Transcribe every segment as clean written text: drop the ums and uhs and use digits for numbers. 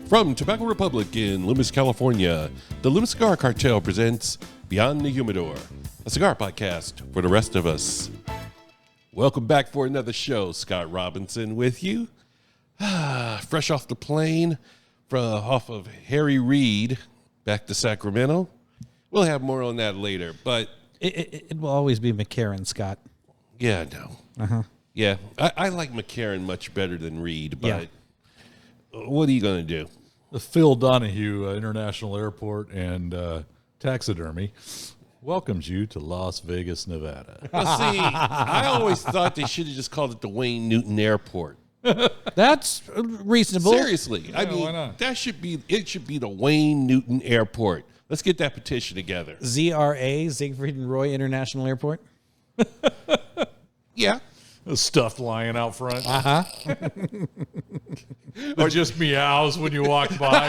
From Tobacco Republic in Loomis, California, the Loomis Cigar Cartel presents Beyond the Humidor, a cigar podcast for the rest of us. Welcome back for another show. Scott Robinson with you. Fresh off the plane, off of Harry Reid, back to Sacramento. We'll have more on that later, but... It will always be McCarran, Scott. Yeah, I know. Uh-huh. Yeah, I like McCarran much better than Reid, but what are you going to do? The Phil Donahue International Airport and Taxidermy welcomes you to Las Vegas, Nevada. Well, see, I always thought they should have just called it the Wayne Newton Airport. That's reasonable. Seriously, I mean, why not? it should be the Wayne Newton Airport. Let's get that petition together. ZRA, Siegfried and Roy International Airport. Yeah. The stuffed lion out front. Uh-huh. Or just meows when you walk by.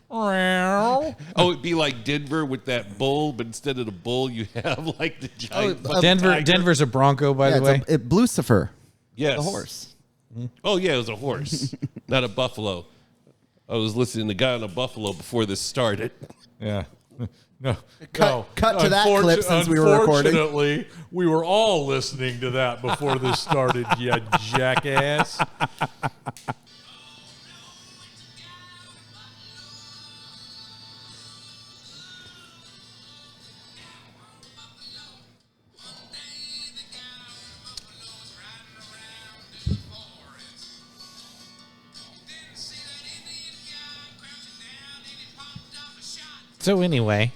Oh, it'd be like Denver with that bull, but instead of the bull, you have like the giant tiger. Denver's a Bronco, by the way. It's Lucifer, Yes. the horse. Oh, yeah, it was a horse, not a buffalo. I was listening to Guy on a Buffalo before this started. Yeah. No. Cut to that clip since we were recording. Unfortunately, we were all listening to that before this started, you jackass. So anyway,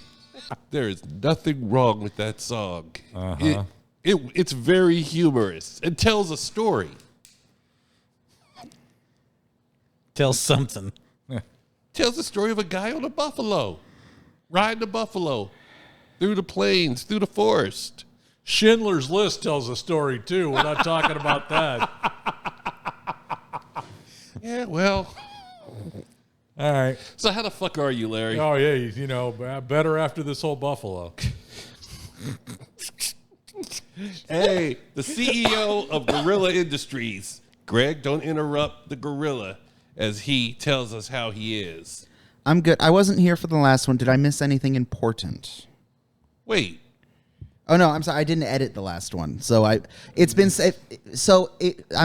There is nothing wrong with that song. Uh-huh. It's very humorous. It tells a story. tell something. Tells the story of a guy on a buffalo, riding a buffalo through the plains, through the forest. Schindler's List tells a story, too. We're not talking about that. Yeah, well. All right. So how the fuck are you, Larry? Oh, yeah, you know, better after this whole buffalo. Hey, the CEO of Gorilla Industries. Greg, don't interrupt the gorilla as he tells us how he is. I'm good. I wasn't here for the last one. Did I miss anything important? Wait. Oh no, I'm sorry. I didn't edit the last one, so I'm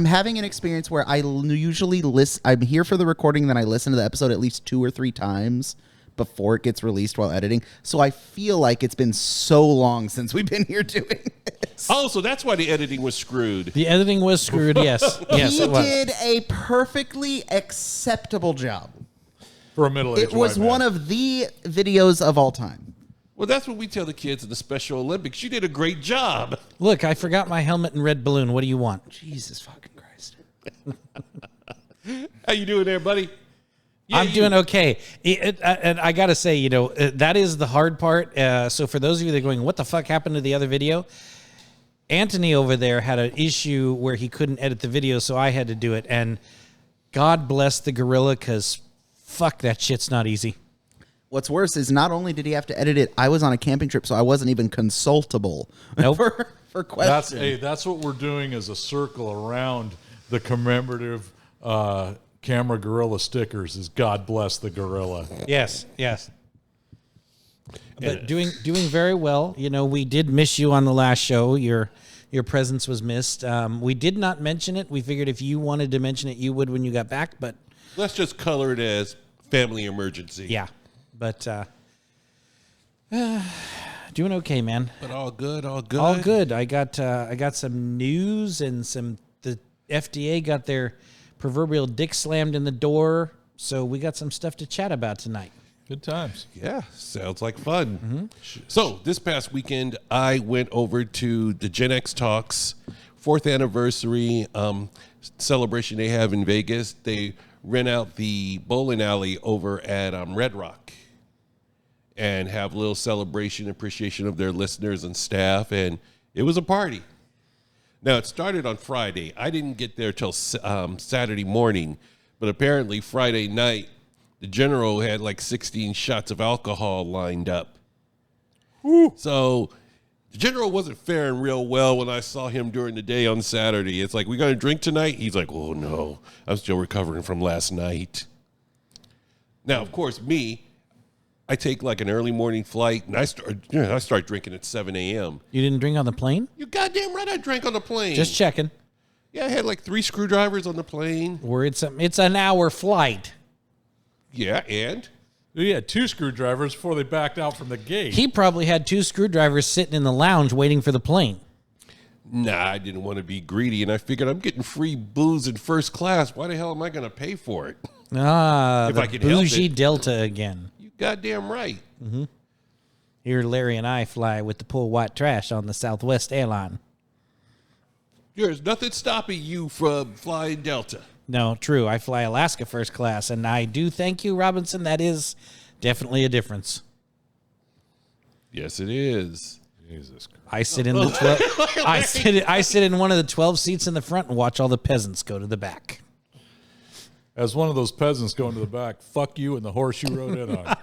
having an experience where I usually listen. I'm here for the recording, then I listen to the episode at least 2 or 3 times before it gets released while editing. So I feel like it's been so long since we've been here doing this. Oh, so that's why the editing was screwed. The editing was screwed, yes. Yes, He it was. did a perfectly acceptable job. For a middle-aged It was white man. one of the videos of all time. Well, that's what we tell the kids in the Special Olympics. You did a great job. Look, I forgot my helmet and red balloon. What do you want? Jesus fucking Christ. How you doing there, buddy? Yeah, I'm doing okay. And I got to say, that is the hard part. So for those of you that are going, what the fuck happened to the other video? Anthony over there had an issue where he couldn't edit the video, so I had to do it. And God bless the gorilla, because fuck, that shit's not easy. What's worse is not only did he have to edit it, I was on a camping trip, so I wasn't even consultable Nope. for questions. That's what we're doing as a circle around the commemorative camera gorilla stickers is God bless the gorilla. Yes. But doing very well. We did miss you on the last show. Your presence was missed. We did not mention it. We figured if you wanted to mention it, you would when you got back. But Let's just color it as family emergency. yeah, but doing okay, man. But all good, all good. All good. I got some news and the FDA got their proverbial dick slammed in the door. So we got some stuff to chat about tonight. Good times. Yeah, sounds like fun. So this past weekend, I went over to the Gen X Talks 4th anniversary celebration they have in Vegas. They rent out the bowling alley over at Red Rock and have a little celebration, appreciation of their listeners and staff, and it was a party. Now, it started on Friday. I didn't get there till Saturday morning, but apparently Friday night, the general had like 16 shots of alcohol lined up. Ooh. So The general wasn't faring real well when I saw him during the day on Saturday. It's like, we going to drink tonight? He's like, oh, no, I'm still recovering from last night. Now, of course, I take like an early morning flight, and I start drinking at 7 a.m. You didn't drink on the plane? You goddamn right I drank on the plane. Just checking. Yeah, I had like 3 screwdrivers on the plane. It's an hour flight. Yeah, and? He had 2 screwdrivers before they backed out from the gate. He probably had 2 screwdrivers sitting in the lounge waiting for the plane. Nah, I didn't want to be greedy, and I figured I'm getting free booze in first class. Why the hell am I going to pay for it? Ah, If the I could help bougie it. Delta again. You goddamn right. Here, Larry and I fly with the poor white trash on the Southwest airline. There's nothing stopping you from flying Delta. No, true. I fly Alaska first class, and I do thank you, Robinson. That is definitely a difference. Yes, it is. Jesus Christ. I sit in the 12. I sit in one of the 12 seats in the front and watch all the peasants go to the back. As one of those peasants going to the back, fuck you and the horse you rode in on.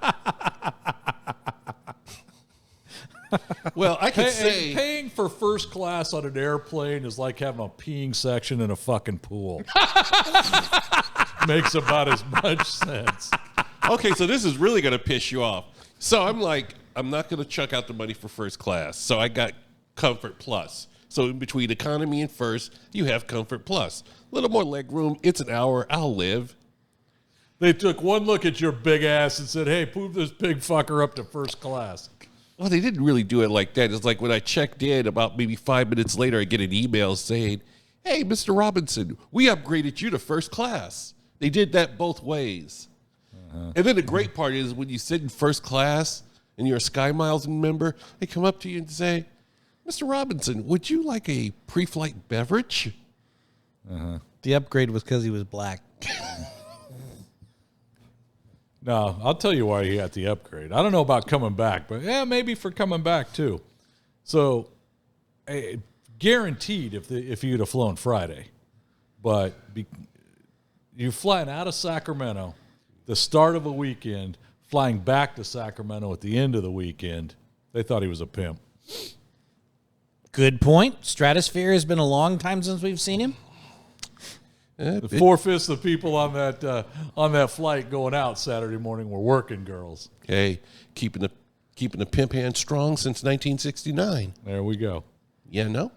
Well, I could say Paying for first class on an airplane is like having a peeing section in a fucking pool. Makes about as much sense. okay, so this is really going to piss you off. So I'm like, I'm not going to chuck out the money for first class. So I got Comfort Plus. So in between economy and first, you have Comfort Plus. A little more leg room. It's an hour. I'll live. They took one look at your big ass and said, hey, move this big fucker up to first class. Well, they didn't really do it like that. It's like when I checked in, about maybe 5 minutes later, I get an email saying, hey, Mr. Robinson, we upgraded you to first class. They did that both ways. And then the great part is when you sit in first class and you're a Sky Miles member, they come up to you and say, Mr. Robinson, would you like a pre-flight beverage? The upgrade was because he was black. No, I'll tell you why he got the upgrade. I don't know about coming back, but yeah, maybe for coming back too. So, guaranteed if you'd have flown Friday, but you're flying out of Sacramento, the start of a weekend, flying back to Sacramento at the end of the weekend, they thought he was a pimp. Good point. Stratosphere has been a long time since we've seen him. 4/5 of the people on that flight going out Saturday morning were working girls. Okay, keeping the pimp hand strong since 1969. There we go. Yeah, no?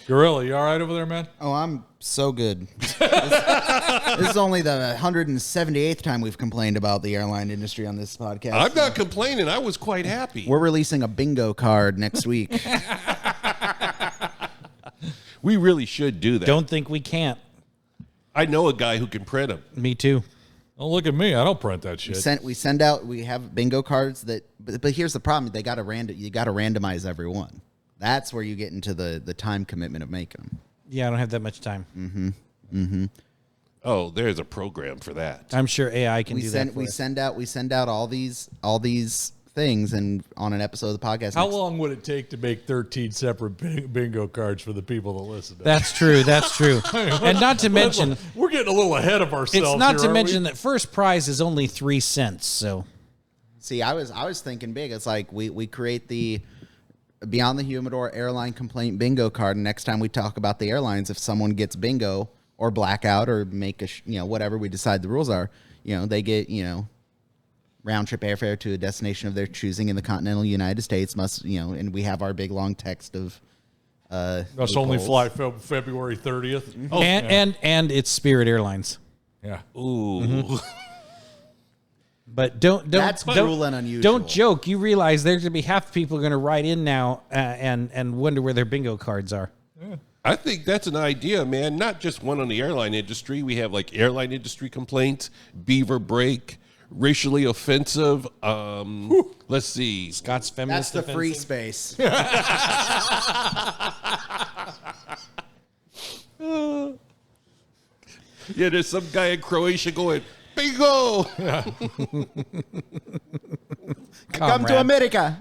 Gorilla, you all right over there, man? Oh, I'm so good. This is only the 178th time we've complained about the airline industry on this podcast. I'm not complaining. I was quite happy. We're releasing a bingo card next week. We really should do that. Don't think we can't. I know a guy who can print them. Me too. Don't look at me. I don't print that shit. We send out. We have bingo cards that. But here's the problem: you got to randomize every one. That's where you get into the time commitment of making them. Yeah, I don't have that much time. Oh, there's a program for that. I'm sure AI can We do send that. For we us. send out all these things, and on an episode of the podcast. How long would it take to make 13 separate bingo cards for the people that listen to That's true. That's true. And not to mention, We're getting a little ahead of ourselves. it's not here, to aren't mention we? that first prize is only 3 cents. So See, I was thinking big. It's like we create the Beyond the Humidor airline complaint bingo card, and next time we talk about the airlines, if someone gets bingo or blackout or make whatever we decide the rules are, they get round trip airfare to a destination of their choosing in the continental United States. And we have our big long text of Must only fly February 30th. Oh, and it's Spirit Airlines. Yeah. Ooh. But don't That's cruel and unusual. Don't joke. You realize there's gonna be half the people going to write in now and wonder where their bingo cards are. I think that's an idea, man. Not just one on the airline industry. We have like airline industry complaints, beaver break, racially offensive. Let's see. Scott's That's feminist. the free offensive. space. Yeah, there's some guy in Croatia going, bingo! Come to America.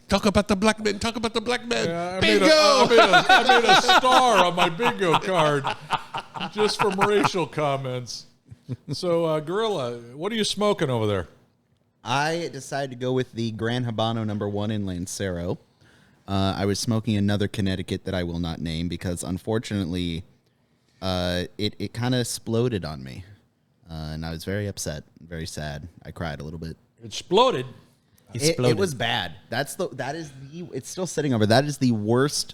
Talk about the black man. Talk about the black man. I bingo! made a star on my bingo card just from racial comments. So, Gorilla, what are you smoking over there? I decided to go with the Gran Habano #1 in Lancero. I was smoking another Connecticut that I will not name because, unfortunately, it kind of exploded on me. And I was very upset, very sad. I cried a little bit. It exploded. It was bad. It's still sitting over. That is the worst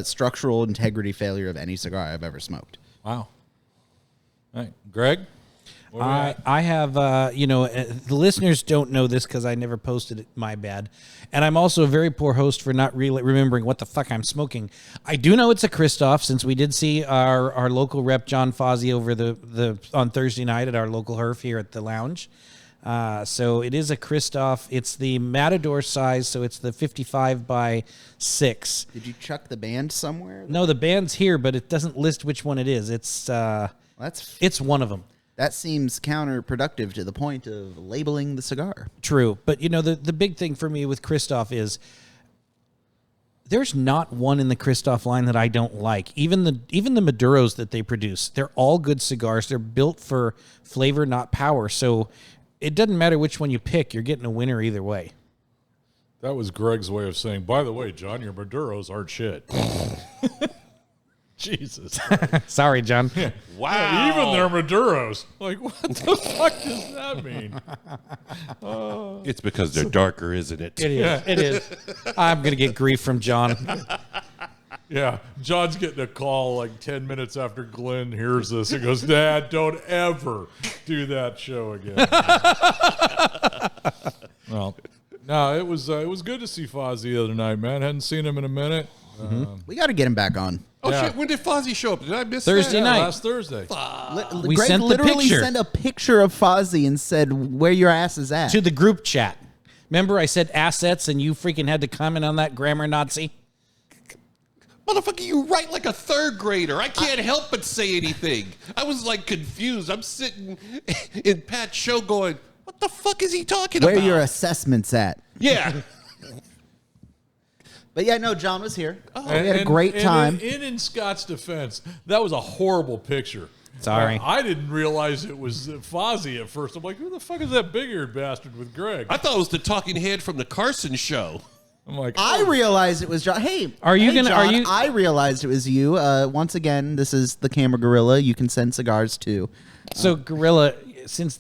structural integrity failure of any cigar I've ever smoked. Wow. All right, Greg? I have, the listeners don't know this because I never posted it. My bad. And I'm also a very poor host for not really remembering what the fuck I'm smoking. I do know it's a Christoph since we did see our local rep John Fozzie over on Thursday night at our local herf here at the lounge. So it is a Christoph. It's the Matador size, so it's the 55 by 6. Did you chuck the band somewhere? No, the band's here, but it doesn't list which one it is. It's one of them. That seems counterproductive to the point of labeling the cigar. True. But, the big thing for me with Christoph is there's not one in the Christoph line that I don't like. Even the Maduros that they produce, they're all good cigars. They're built for flavor, not power. So it doesn't matter which one you pick. You're getting a winner either way. That was Greg's way of saying, by the way, John, your Maduros aren't shit. Jesus. Sorry, John. Wow. Yeah, even their Maduros. Like, what the fuck does that mean? It's because they're darker, isn't it? It is. It is. I'm going to get grief from John. Yeah. John's getting a call like 10 minutes after Glenn hears this. He goes, Dad, don't ever do that show again. Well, no, it was good to see Fozzie the other night, man. Hadn't seen him in a minute. We got to get him back on. Oh, shit. When did Fozzie show up? Did I miss Thursday that? night. Last Thursday. We Greg sent the literally picture. sent a picture of Fozzie and said, where your ass is at. To the group chat. Remember I said assets and you freaking had to comment on that grammar Nazi? Motherfucker, you write like a third grader. I can't help but say anything. I was like confused. I'm sitting in Pat's show going, what the fuck is he talking Where about? your assessments at. Yeah. But yeah, no, John was here. Oh. We had a great time. In Scott's defense, that was a horrible picture. Sorry. I didn't realize it was Fozzie at first. I'm like, who the fuck is that big-eared bastard with Greg? I thought it was the talking head from the Carson show. I'm like, I realized it was John. Hey, Are you hey, gonna- John, are you- I realized it was you. Once again, this is the Camera Gorilla. You can send cigars too. So Gorilla, since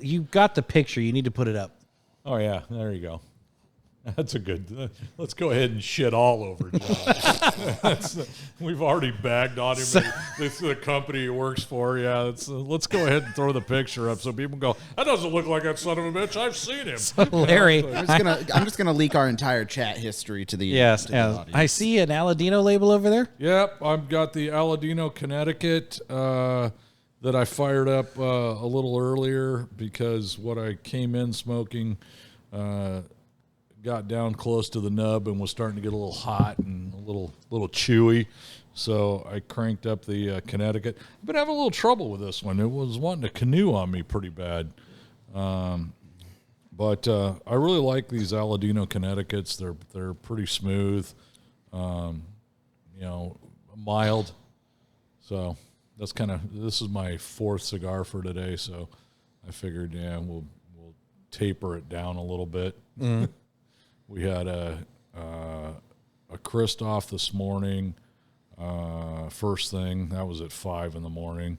you got the picture, you need to put it up. oh, yeah, there you go. That's a good. Let's go ahead and shit all over John. We've already bagged on him. This is the company he works for. Yeah, let's go ahead and throw the picture up so people go, that doesn't look like that son of a bitch. I've seen him. Larry. I'm just gonna leak our entire chat history to the Yes, to the yes. audience. I see an Aladino label over there. Yep, I've got the Aladino, Connecticut that I fired up a little earlier because what I came in smoking got down close to the nub and was starting to get a little hot and a little chewy. So I cranked up the Connecticut. I've been having a little trouble with this one. It was wanting to canoe on me pretty bad. But I really like these Aladino Connecticut's. They're pretty smooth, mild. So that's this is my fourth cigar for today. So I figured, we'll taper it down a little bit. Mm. We had a Christoph this morning. First thing that was at 5 a.m,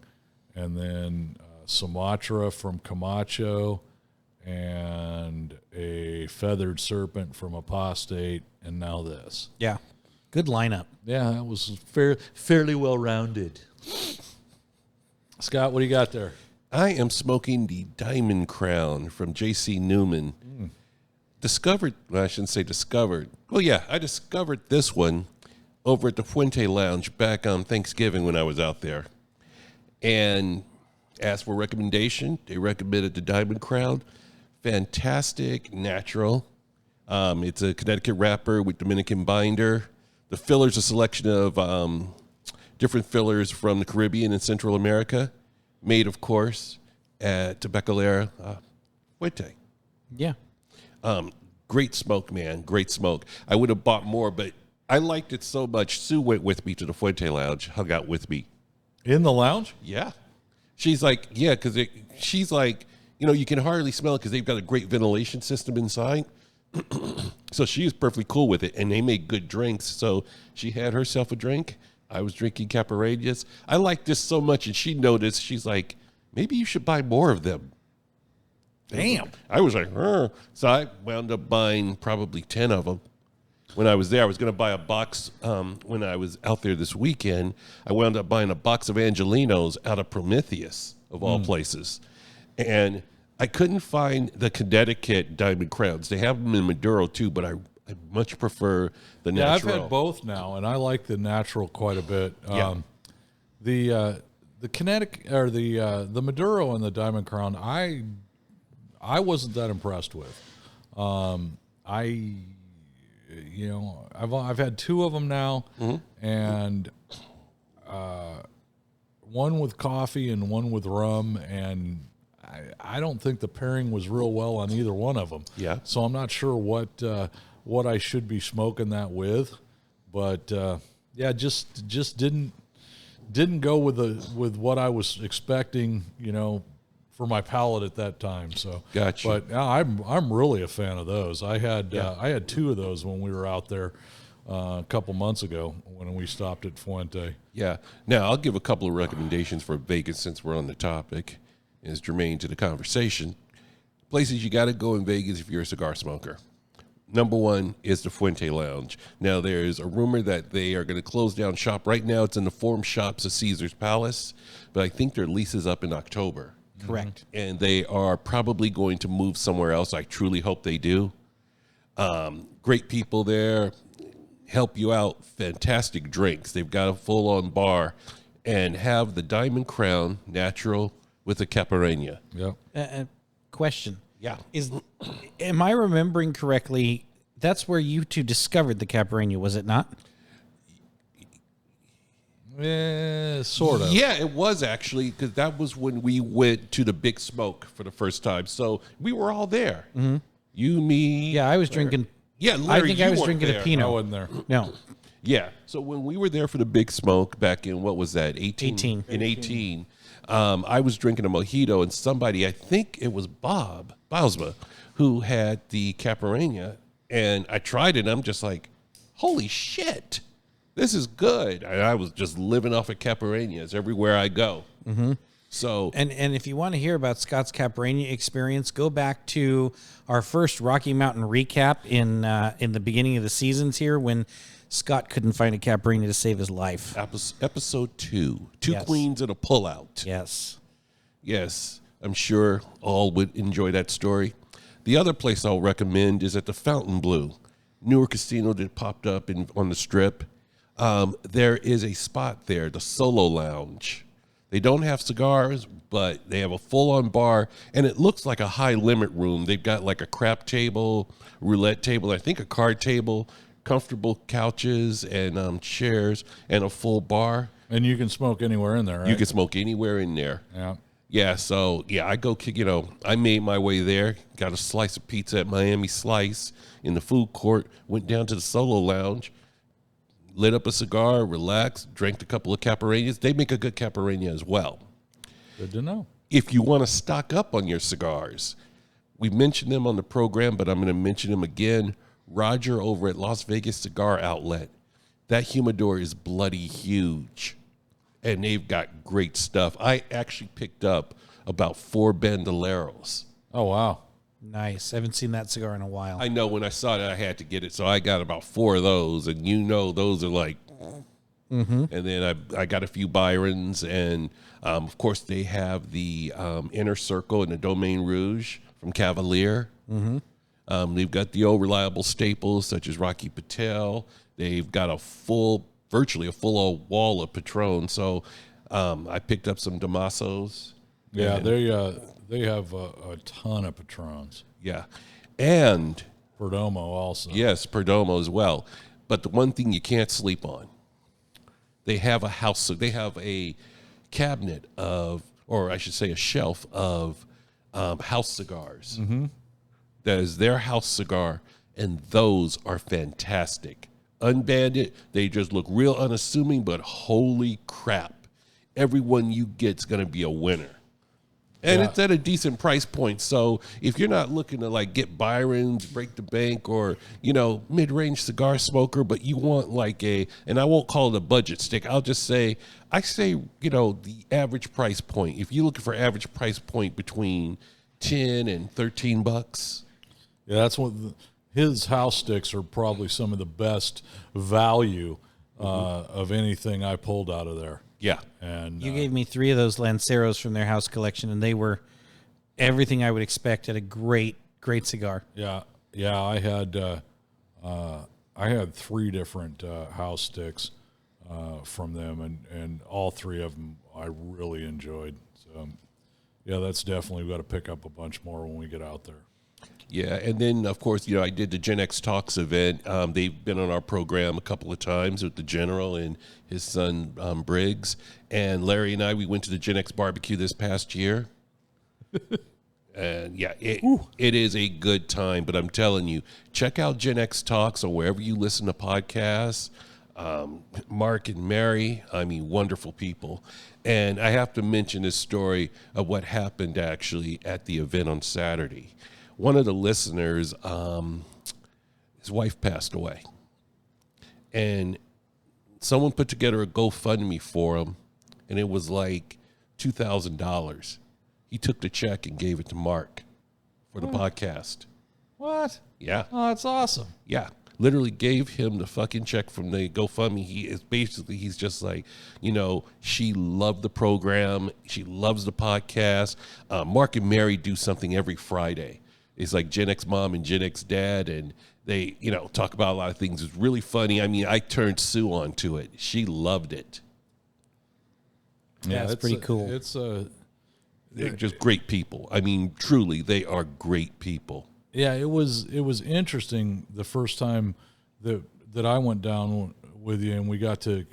and then Sumatra from Camacho, and a Feathered Serpent from Apostate, and now this. Yeah, good lineup. Yeah, that was fairly well rounded. Scott, what do you got there? I am smoking the Diamond Crown from J.C. Newman. I shouldn't say discovered. Well, yeah, I discovered this one over at the Fuente Lounge back on Thanksgiving when I was out there. And asked for a recommendation. They recommended the Diamond Crown. Fantastic, natural. It's a Connecticut wrapper with Dominican binder. The filler's a selection of different fillers from the Caribbean and Central America, made, of course, at Tabacalera Fuente. Yeah. Great smoke, man. Great smoke. I would have bought more, but I liked it so much. Sue went with me to the Fuente Lounge, hung out with me. In the lounge? Yeah. She's like, yeah, because she's like, you can hardly smell it because they've got a great ventilation system inside. So she was perfectly cool with it, and they make good drinks. So she had herself a drink. I was drinking Caparellas. I like this so much, and she noticed. She's like, maybe you should buy more of them. Damn. I was like, so I wound up buying probably 10 of them. When I was there, I was going to buy a box. When I was out there this weekend, I wound up buying a box of Angelinos out of Prometheus, of all places. And I couldn't find the Connecticut Diamond Crowns. They have them in Maduro too, but I much prefer the Yeah, natural. I've had both now, and I like the natural quite a bit. Yeah. The Connecticut or the Maduro and the Diamond Crown, I wasn't that impressed with. I've had 2 of them now, and one with coffee and one with rum, and I don't think the pairing was real well on either one of them. Yeah. So I'm not sure what I should be smoking that with, but just didn't go with what I was expecting, for my palate at that time. So Gotcha. But I'm really a fan of those. I had 2 of those when we were out there a couple months ago when we stopped at Fuente. Yeah. Now, I'll give a couple of recommendations for Vegas since we're on the topic. Is germane to the conversation. Places you got to go in Vegas if you're a cigar smoker. Number 1 is the Fuente Lounge. Now, there's a rumor that they are going to close down shop. Right now, it's in the Forum Shops of Caesar's Palace, but I think their lease is up in October. Correct. And they are probably going to move somewhere else. I truly hope they do. Great people there, help you out, fantastic drinks. They've got a full-on bar, and have the Diamond Crown natural with a Caparena. Yep. Question. Yeah. Am I remembering correctly? That's where you 2 discovered the Caparena, was it not? Sort of. Yeah, it was actually, because that was when we went to the Big Smoke for the first time. So we were all there. Mm-hmm. You, me. Yeah, I was drinking. Yeah, Larry, I think I was weren't drinking there. a Pinot. I wasn't there. No. Yeah. So when we were there for the Big Smoke back in, what was that, 18? In 18. I was drinking a mojito, and somebody, I think it was Bob Bausma, who had the Caparena, and I tried it, and I'm just like, holy shit, this is good. And I was just living off of Caparenas everywhere I go. Mm-hmm. So, And if you want to hear about Scott's Caparena experience, go back to our first Rocky Mountain recap in the beginning of the seasons here when Scott couldn't find a Caparena to save his life. episode 2, Two Yes. Queens and a Pullout. Yes. Yes, I'm sure all would enjoy that story. The other place I'll recommend is at the Fountain Blue, newer casino that popped up on the Strip. There is a spot there, the Solo Lounge. They don't have cigars, but they have a full-on bar, and it looks like a high-limit room. They've got like a crap table, roulette table, I think a card table, comfortable couches and chairs, and a full bar. And you can smoke anywhere in there, right? You can smoke anywhere in there. Yeah. Yeah, so, yeah, I go, I made my way there, got a slice of pizza at Miami Slice in the food court, went down to the Solo Lounge, lit up a cigar, relaxed, drank a couple of Caparenas. They make a good Caparena as well. Good to know. If you want to stock up on your cigars, we mentioned them on the program, but I'm going to mention them again. Roger over at Las Vegas Cigar Outlet. That humidor is bloody huge, and they've got great stuff. I actually picked up about 4 Bandoleros. Oh, wow. Nice. I haven't seen that cigar in a while. I know when I saw it, I had to get it, so I got about 4 of those, and those are like. Mm-hmm. And then I got a few Byrons, and of course they have the Inner Circle and the Domaine Rouge from Cavalier. Mm-hmm. They've got the old reliable staples such as Rocky Patel. They've got virtually a full wall of Patron. So I picked up some Damasos. Yeah, they have a ton of Patrons. Yeah, and Perdomo also. yes, Perdomo as well. But the one thing you can't sleep on, they have a cabinet of, or I should say a shelf of house cigars. Mm-hmm. That is their house cigar, and those are fantastic. Unbanded, they just look real unassuming, but holy crap, everyone you get's going to be a winner. And Yeah. it's at a decent price point. So if you're not looking to like get Byron's, break the bank, or, mid-range cigar smoker, but you want like and I won't call it a budget stick. I'll just say, the average price point. If you're looking for average price point between 10 and 13 bucks. Yeah, that's what his house sticks are probably some of the best value of anything I pulled out of there. Yeah. And You gave me 3 of those Lanceros from their house collection, and they were everything I would expect at a great cigar. yeah, I had 3 different house sticks from them, and all 3 of them I really enjoyed. So, yeah, that's definitely, we got to pick up a bunch more when we get out there. Yeah, and then, of course, I did the Gen X Talks event. They've been on our program a couple of times with the General and his son, Briggs. And Larry and I, we went to the Gen X barbecue this past year. And, yeah, it is a good time. But I'm telling you, check out Gen X Talks on wherever you listen to podcasts. Mark and Mary, wonderful people. And I have to mention this story of what happened, actually, at the event on Saturday. One of the listeners, his wife passed away. And someone put together a GoFundMe for him, and it was like $2,000. He took the check and gave it to Mark for the podcast. What? Yeah. Oh, that's awesome. Yeah. Literally gave him the fucking check from the GoFundMe. He's just like, she loved the program. She loves the podcast. Mark and Mary do something every Friday. It's like Gen X Mom and Gen X Dad, and they, talk about a lot of things. It's really funny. I turned Sue on to it. She loved it. Yeah, that's pretty cool. They're just great people. Truly, they are great people. Yeah, it was interesting the first time that I went down with you, and we got to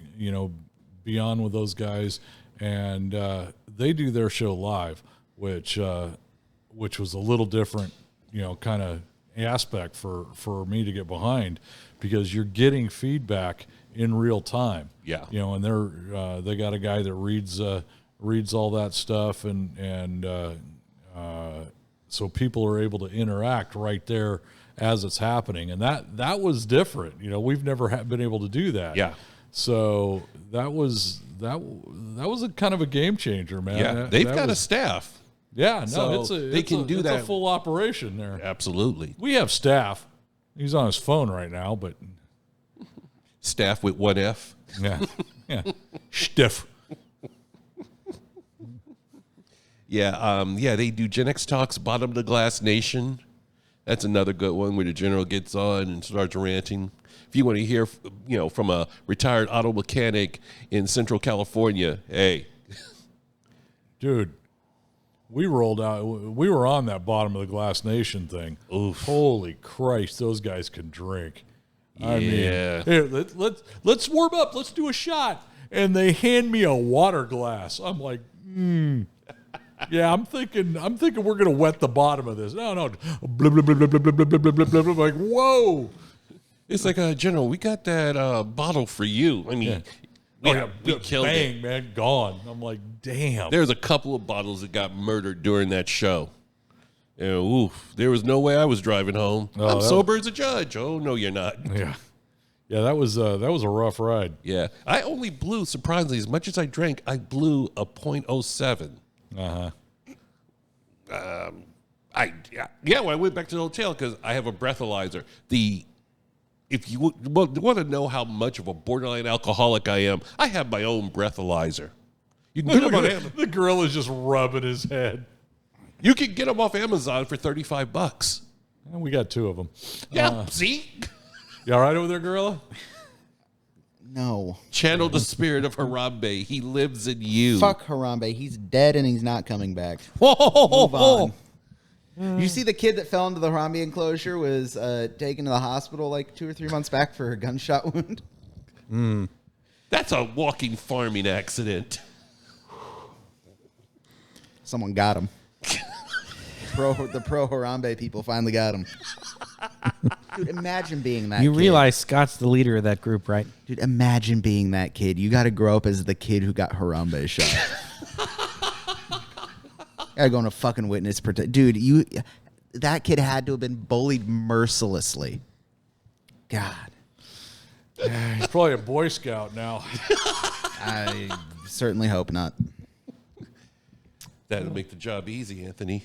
be on with those guys, and they do their show live, which was a little different, kind of aspect for me to get behind, because you're getting feedback in real time. Yeah. And they got a guy that reads all that stuff, and so people are able to interact right there as it's happening, and that was different. We've never been able to do that. Yeah. So that was a kind of a game changer, man. Yeah, they've got a staff. Yeah, no, So it's a that. a full operation there. Absolutely. We have staff. He's on his phone right now, but Staff with one F. yeah, stiff. Yeah, they do Gen X Talks, Bottom of the Glass Nation. That's another good one where the General gets on and starts ranting. If you want to hear, from a retired auto mechanic in Central California, hey. Dude, we rolled out. We were on that Bottom of the Glass Nation thing. Oof. Holy Christ, those guys can drink. I mean, Yeah. here, let's warm up. Let's do a shot. And they hand me a water glass. I'm like, yeah, I'm thinking we're gonna wet the bottom of this. No, blah, blah, blah, blah, blah, blah, blah, blah, blah, blah. I'm like, whoa. It's like, General, we got that bottle for you. We killed bang, it. man, gone. I'm like, damn. There's a couple of bottles that got murdered during that show. Oof, there was no way I was driving home. I'm sober as a judge. Oh, no, you're not. Yeah, that was a rough ride. Yeah, I only blew, surprisingly, as much as I drank, I blew a .07. When I went back to the hotel, because I have a breathalyzer. If you want to know how much of a borderline alcoholic I am, I have my own breathalyzer. You can get them on Amazon. The gorilla's just rubbing his head. You can get them off Amazon for $35. And we got 2 of them. Yeah, see? You all right over there, gorilla? No. Channel the spirit of Harambe. He lives in you. Fuck Harambe. He's dead and he's not coming back. Whoa, Move on. You see the kid that fell into the Harambe enclosure was taken to the hospital like 2 or 3 months back for a gunshot wound? That's a walking farming accident. Someone got him. The pro Harambe people finally got him. Dude, imagine being that You kid. realize Scott's the leader of that group, right? Dude, imagine being that kid. You got to grow up as the kid who got Harambe shot. Gotta go on a fucking witness protection. Dude, that kid had to have been bullied mercilessly. God. He's probably a Boy Scout now. I certainly hope not. That'll make the job easy, Anthony.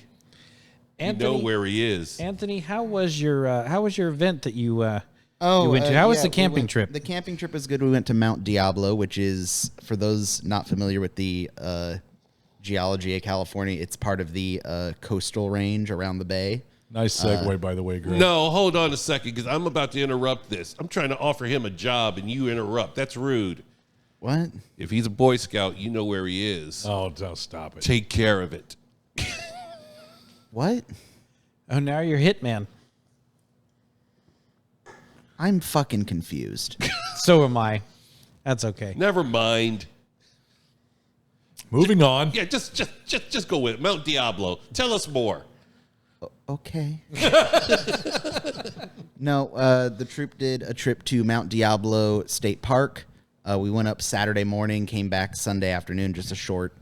Anthony, You know where he is. Anthony, how was your event that you went to? How was the camping trip? The camping trip was good. We went to Mount Diablo, which is, for those not familiar with the geology of California, it's part of the coastal range around the bay. Nice segue, by the way, Greg. No, hold on a second, because I'm about to interrupt this. I'm trying to offer him a job, and you interrupt. That's rude. What? If he's a Boy Scout, you know where he is. Oh, don't stop it. Take care of it. What? Oh, now you're Hitman. I'm fucking confused. So am I. That's okay. Never mind. Moving on. Yeah, just go with it. Mount Diablo. Tell us more. Okay. No, the troop did a trip to Mount Diablo State Park. We went up Saturday morning, came back Sunday afternoon, just a short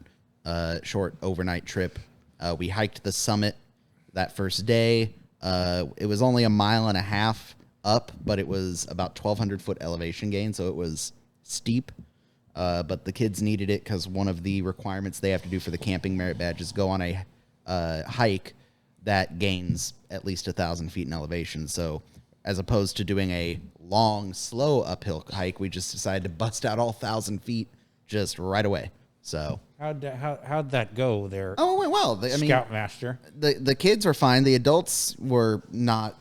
overnight trip. We hiked the summit that first day. It was only 1.5 miles up, but it was about 1,200 foot elevation gain, so it was steep. But the kids needed it because one of the requirements they have to do for the camping merit badge is go on a hike that gains at least 1,000 feet in elevation. So as opposed to doing a long, slow uphill hike, we just decided to bust out all 1,000 feet just right away. So How'd that go there? it went well. Scoutmaster. The kids were fine. The adults were not.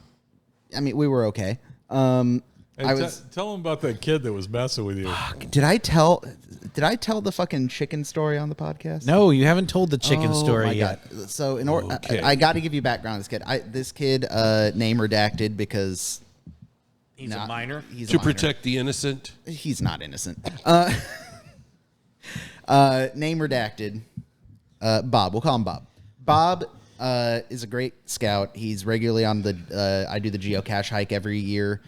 I mean, we were okay. Hey, tell them about that kid that was messing with you. Did I tell the fucking chicken story on the podcast? No, you haven't told the chicken story my yet. God. So in order, Okay. I got to give you background on this kid. This kid, name redacted because He's a minor. He's To a minor. protect the innocent. He's not innocent. Name redacted. Bob. We'll call him Bob. Bob is a great scout. He's regularly on the. I do the geocache hike every year.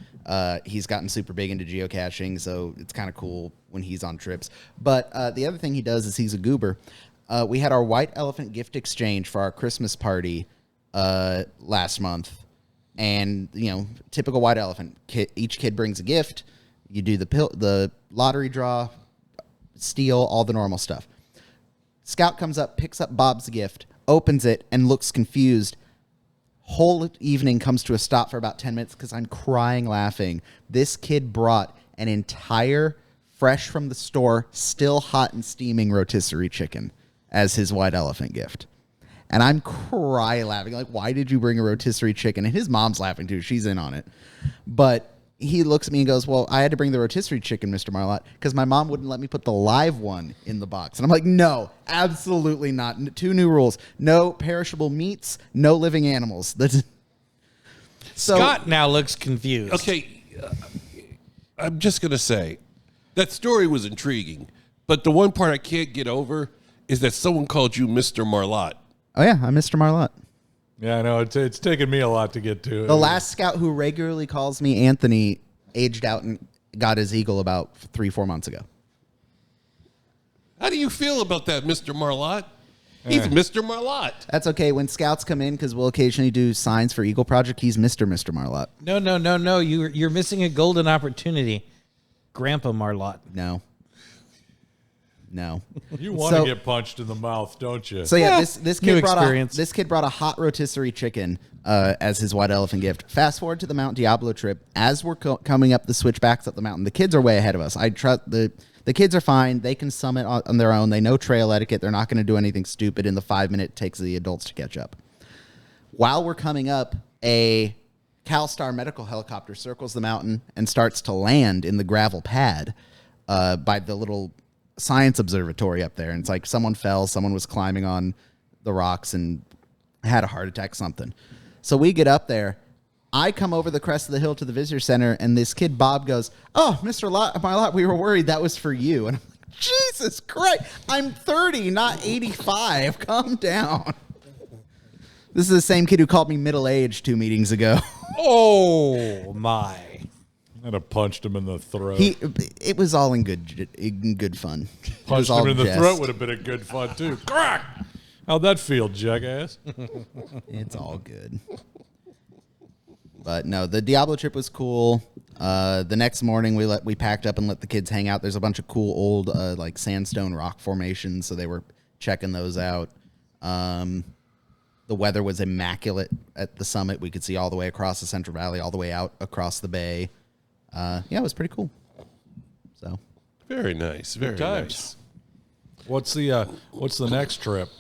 He's gotten super big into geocaching, so it's kind of cool when he's on trips. But the other thing he does is he's a goober. We had our white elephant gift exchange for our Christmas party last month. And, typical white elephant. Each kid brings a gift. You do the lottery draw, steal, all the normal stuff. Scout comes up, picks up Bob's gift, opens it, and looks confused. Whole evening comes to a stop for about 10 minutes because I'm crying laughing. This kid brought an entire, fresh from the store, still hot and steaming rotisserie chicken as his white elephant gift. And I'm cry laughing. Like, why did you bring a rotisserie chicken? And his mom's laughing too. She's in on it. But he looks at me and goes, well, I had to bring the rotisserie chicken, Mr. Marlott, because my mom wouldn't let me put the live one in the box. And I'm like, no, absolutely not. 2 new rules. No perishable meats, no living animals. Scott now looks confused. Okay, I'm just going to say, that story was intriguing, but the one part I can't get over is that someone called you Mr. Marlott. Oh, yeah, I'm Mr. Marlott. Yeah, I know. It's taken me a lot to get to. The last scout who regularly calls me Anthony aged out and got his eagle about 3-4 months ago. How do you feel about that, Mr. Marlott? He's Mr. Marlott. That's okay. When scouts come in, because we'll occasionally do signs for Eagle Project, he's Mr. Marlott. No. You're missing a golden opportunity. Grandpa Marlott. No. You want to get punched in the mouth, don't you? So yeah, this new kid brought a hot rotisserie chicken as his white elephant gift. Fast forward to the Mount Diablo trip. As we're coming up the switchbacks up the mountain, the kids are way ahead of us. I trust the kids are fine. They can summit on their own. They know trail etiquette. They're not going to do anything stupid in the 5 minute it takes the adults to catch up. While we're coming up, a CalStar medical helicopter circles the mountain and starts to land in the gravel pad by the little science observatory up there. And it's like someone fell, someone was climbing on the rocks and had a heart attack, something. So we get up there. I come over the crest of the hill to the visitor center, and this kid, Bob, goes, "Oh, Mr. Marlott, we were worried that was for you." And I'm like, Jesus Christ, I'm 30, not 85. Calm down. This is the same kid who called me middle-aged 2 meetings ago. Oh, my. I'd have punched him in the throat. It was all in good fun. Punched him in the throat would have been a good fun, too. Crack! How'd that feel, jackass? It's all good. But no, the Diablo trip was cool. The next morning we packed up and let the kids hang out. There's a bunch of cool old like sandstone rock formations, so they were checking those out. The weather was immaculate at the summit. We could see all the way across the Central Valley, all the way out across the bay. Yeah, it was pretty cool. So Very nice. Very nice. What's the next trip?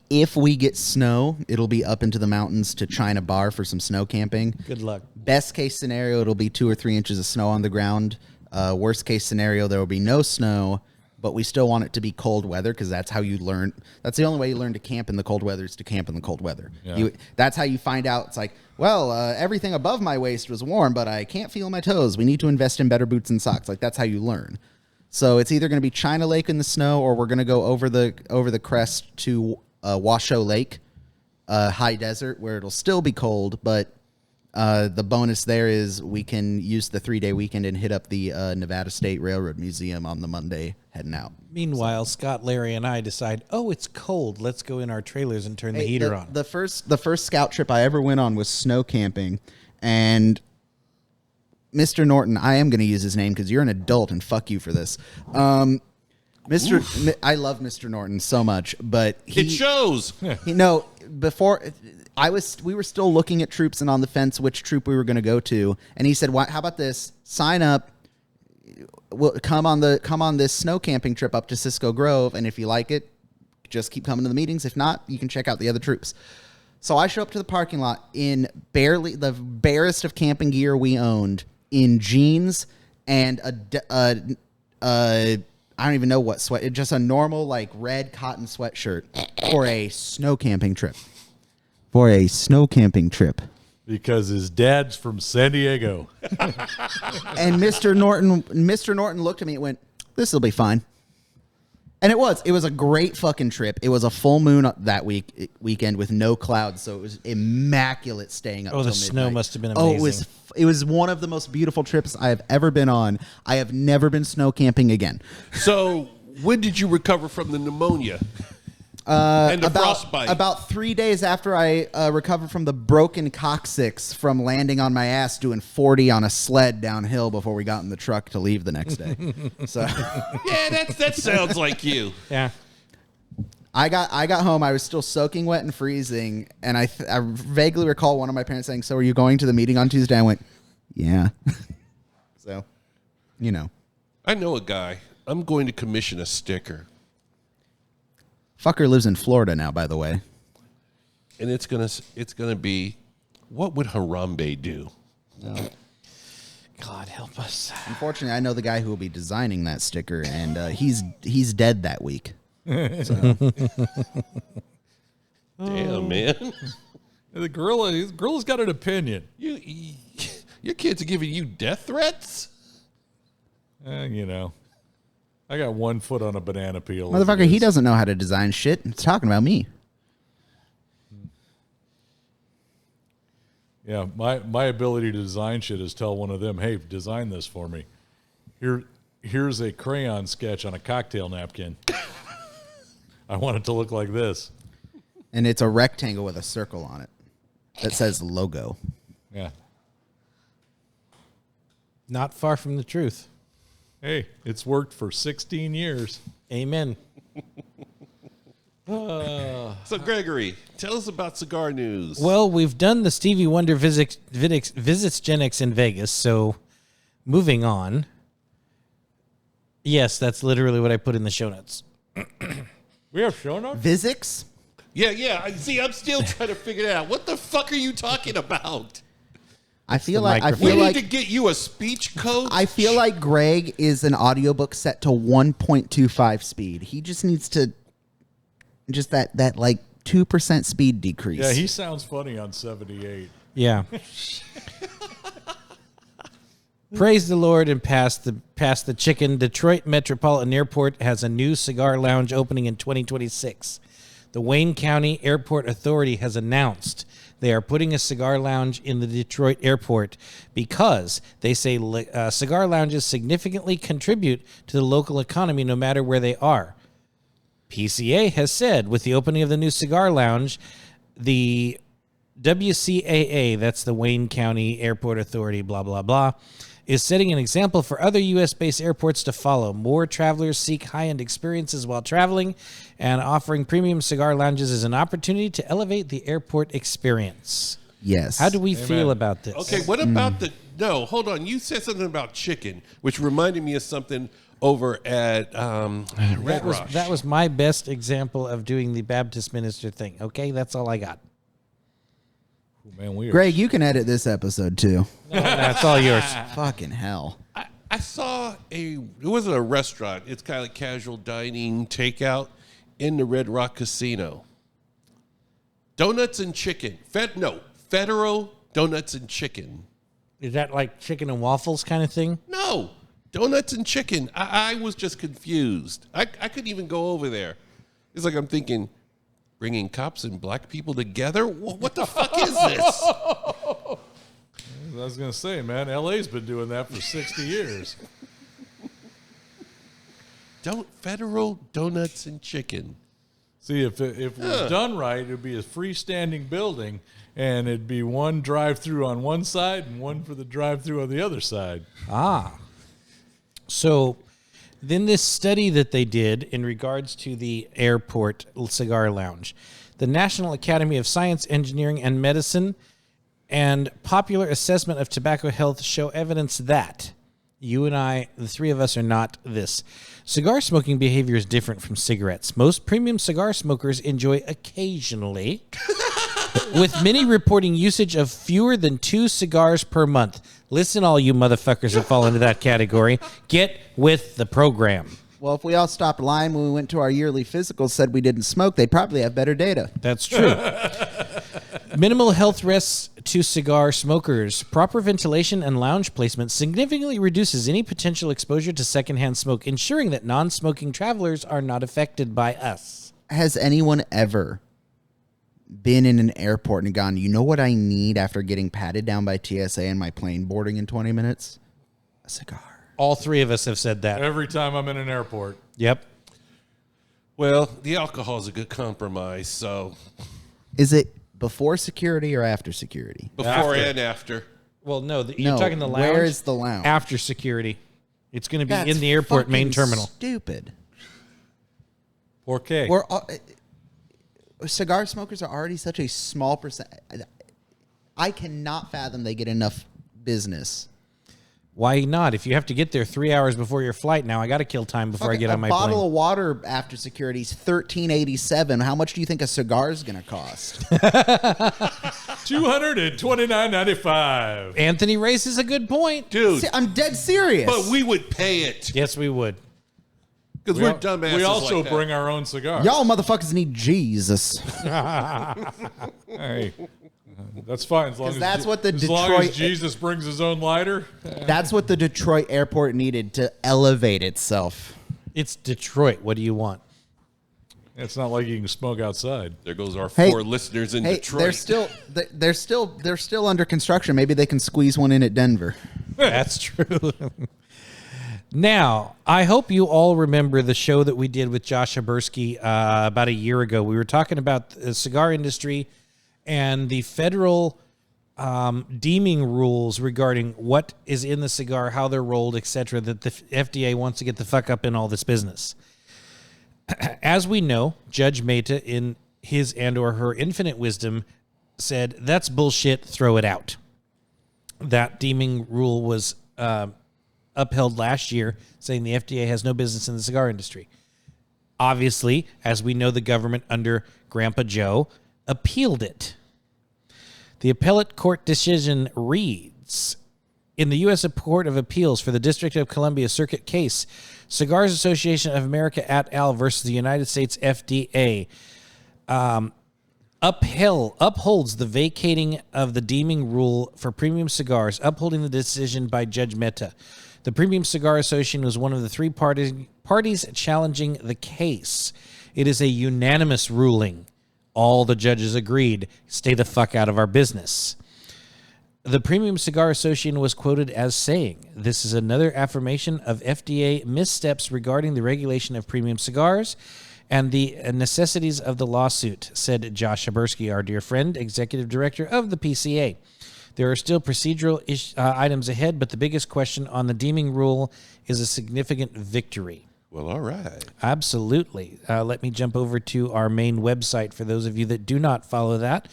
If we get snow, it'll be up into the mountains to China Bar for some snow camping. Good luck. Best case scenario, it'll be 2 or 3 inches of snow on the ground. Worst case scenario, there will be no snow, but we still want it to be cold weather because that's how you learn. That's the only way you learn to camp in the cold weather is to camp in the cold weather. Yeah. That's how you find out. It's like, well, everything above my waist was warm, but I can't feel my toes. We need to invest in better boots and socks. Like that's how you learn. So it's either going to be China Lake in the snow, or we're going to go over the crest to Washoe Lake, high desert, where it'll still be cold, but the bonus there is we can use the 3-day weekend and hit up the Nevada State Railroad Museum on the Monday heading out. Meanwhile, Scott, Larry, and I decide, oh, it's cold. Let's go in our trailers and turn the heater on. The first scout trip I ever went on was snow camping, and Mr. Norton, I am going to use his name because you're an adult and fuck you for this. I love Mr. Norton so much, but It shows. Before we were still looking at troops and on the fence which troop we were going to go to, and he said, "How about this? Sign up. We'll come on this snow camping trip up to Cisco Grove, and if you like it, just keep coming to the meetings. If not, you can check out the other troops." So I show up to the parking lot in barely the barest of camping gear we owned, in jeans and I don't even know what sweat. Just a normal like red cotton sweatshirt for a snow camping trip. Because his dad's from San Diego. And Mr. Norton looked at me and went, "This will be fine." And it was a great fucking trip. It was a full moon that weekend with no clouds, so it was immaculate staying up till the midnight. snow must have been amazing. It was one of the most beautiful trips I have ever been on. I have never been snow camping again. So when did you recover from the pneumonia? And the frostbite? About 3 days after I recovered from the broken coccyx from landing on my ass doing 40 on a sled downhill before we got in the truck to leave the next day. So Yeah, that sounds like you. Yeah. I got home. I was still soaking wet and freezing, and I vaguely recall one of my parents saying, "So are you going to the meeting on Tuesday?" I went, "Yeah." So, I know a guy. I'm going to commission a sticker. Fucker lives in Florida now, by the way. And it's gonna be, what would Harambe do? God help us. Unfortunately, I know the guy who will be designing that sticker, and he's dead that week. Damn, man. The gorilla's got an opinion. Your kids are giving you death threats? I got 1 foot on a banana peel. Motherfucker, he doesn't know how to design shit. It's talking about me. Yeah, my ability to design shit is tell one of them, "Hey, design this for me. Here's a crayon sketch on a cocktail napkin. I want it to look like this." And it's a rectangle with a circle on it that says logo. Yeah. Not far from the truth. Hey, it's worked for 16 years. Amen. So, Gregory, tell us about cigar news. Well, we've done the Stevie Wonder visits Gen X in Vegas, so moving on. Yes, that's literally what I put in the show notes. We have show notes? Visix? Yeah. See, I'm still trying to figure it out. What the fuck are you talking about? I feel the like microphone. We need to get you a speech coach. I feel like Greg is an audiobook set to 1.25 speed. He just needs to that like 2% speed decrease. Yeah, he sounds funny on 78. Yeah. Praise the Lord and pass the chicken. Detroit Metropolitan Airport has a new cigar lounge opening in 2026. The Wayne County Airport Authority has announced they are putting a cigar lounge in the Detroit airport because they say cigar lounges significantly contribute to the local economy no matter where they are. PCA has said with the opening of the new cigar lounge, the WCAA, that's the Wayne County Airport Authority, blah, blah, blah, is setting an example for other U.S.-based airports to follow. More travelers seek high-end experiences while traveling, and offering premium cigar lounges is an opportunity to elevate the airport experience. Yes. How do we feel about this? Okay, what about the... No, hold on. You said something about chicken, which reminded me of something over at Red Rock. That was my best example of doing the Baptist minister thing. Okay, that's all I got. Man, we are Greg, you can edit this episode too. That's all yours. Fucking hell. I saw it wasn't a restaurant. It's kind of like casual dining, takeout in the Red Rock Casino. Donuts and chicken. Federal donuts and chicken. Is that like chicken and waffles kind of thing? No, donuts and chicken. I was just confused. I couldn't even go over there. It's like I'm thinking, bringing cops and black people together? What the fuck is this? I was going to say, man, LA's been doing that for 60 years. Federal donuts and chicken. See, if it was done right, it would be a freestanding building, and it'd be one drive-through on one side and one for the drive-through on the other side. So then this study that they did in regards to the airport cigar lounge, the National Academy of Science, Engineering, and Medicine and Popular Assessment of Tobacco Health show evidence that you and I, the three of us, are not this. Cigar smoking behavior is different from cigarettes. Most premium cigar smokers enjoy occasionally, with many reporting usage of fewer than 2 cigars per month. Listen, all you motherfuckers that fall into that category, get with the program. Well, if we all stopped lying when we went to our yearly physical, said we didn't smoke, they'd probably have better data. That's true. Minimal health risks to cigar smokers. Proper ventilation and lounge placement significantly reduces any potential exposure to secondhand smoke, ensuring that non-smoking travelers are not affected by us. Has anyone ever been in an airport and gone, you know what I need after getting patted down by TSA and my plane boarding in 20 minutes? A cigar. All three of us have said that. Every time I'm in an airport. Yep. Well, the alcohol is a good compromise, so Is it before security or after security? before and after. Well, no, you're No, talking the lounge. where is the lounge? After security. It's going to be That's in the airport main fucking terminal. Stupid. Okay. We're cigar smokers are already such a small percent. I cannot fathom they get enough business. Why not? If you have to get there 3 hours before your flight now, I got to kill time before I get on my A bottle plane. of water after security is $13.87. How much do you think a cigar is going to cost? $229.95. Anthony raises a good point. Dude, See, I'm dead serious. but we would pay it. Yes, we would. Because we're dumbasses We also like that. bring our own cigars. Y'all motherfuckers need Jesus. Hey, that's fine. As long as that's what the as long Detroit- as Jesus brings his own lighter. That's what the Detroit airport needed to elevate itself. It's Detroit. What do you want? It's not like you can smoke outside. There goes our Hey, 4 listeners in Hey, Detroit. they're still under construction. Maybe they can squeeze one in at Denver. That's true. Now, I hope you all remember the show that we did with Josh Habersky about a year ago. We were talking about the cigar industry and the federal deeming rules regarding what is in the cigar, how they're rolled, etc., that the FDA wants to get the fuck up in all this business. As we know, Judge Mehta, in his and or her infinite wisdom, said, that's bullshit, throw it out. That deeming rule was upheld last year, saying the FDA has no business in the cigar industry. Obviously, as we know, the government under Grandpa Joe appealed it. The appellate court decision reads, in the U.S. Court of Appeals for the District of Columbia Circuit case, Cigars Association of America et al. Versus the United States FDA, upholds the vacating of the deeming rule for premium cigars, upholding the decision by Judge Mehta. The Premium Cigar Association was one of the 3 parties challenging the case. It is a unanimous ruling. All the judges agreed, stay the fuck out of our business. The Premium Cigar Association was quoted as saying, this is another affirmation of FDA missteps regarding the regulation of premium cigars and the necessities of the lawsuit, said Josh Habersky, our dear friend, executive director of the PCA. There are still procedural items ahead, but the biggest question on the deeming rule is a significant victory. Well, all right. Absolutely. Let me jump over to our main website. For those of you that do not follow that,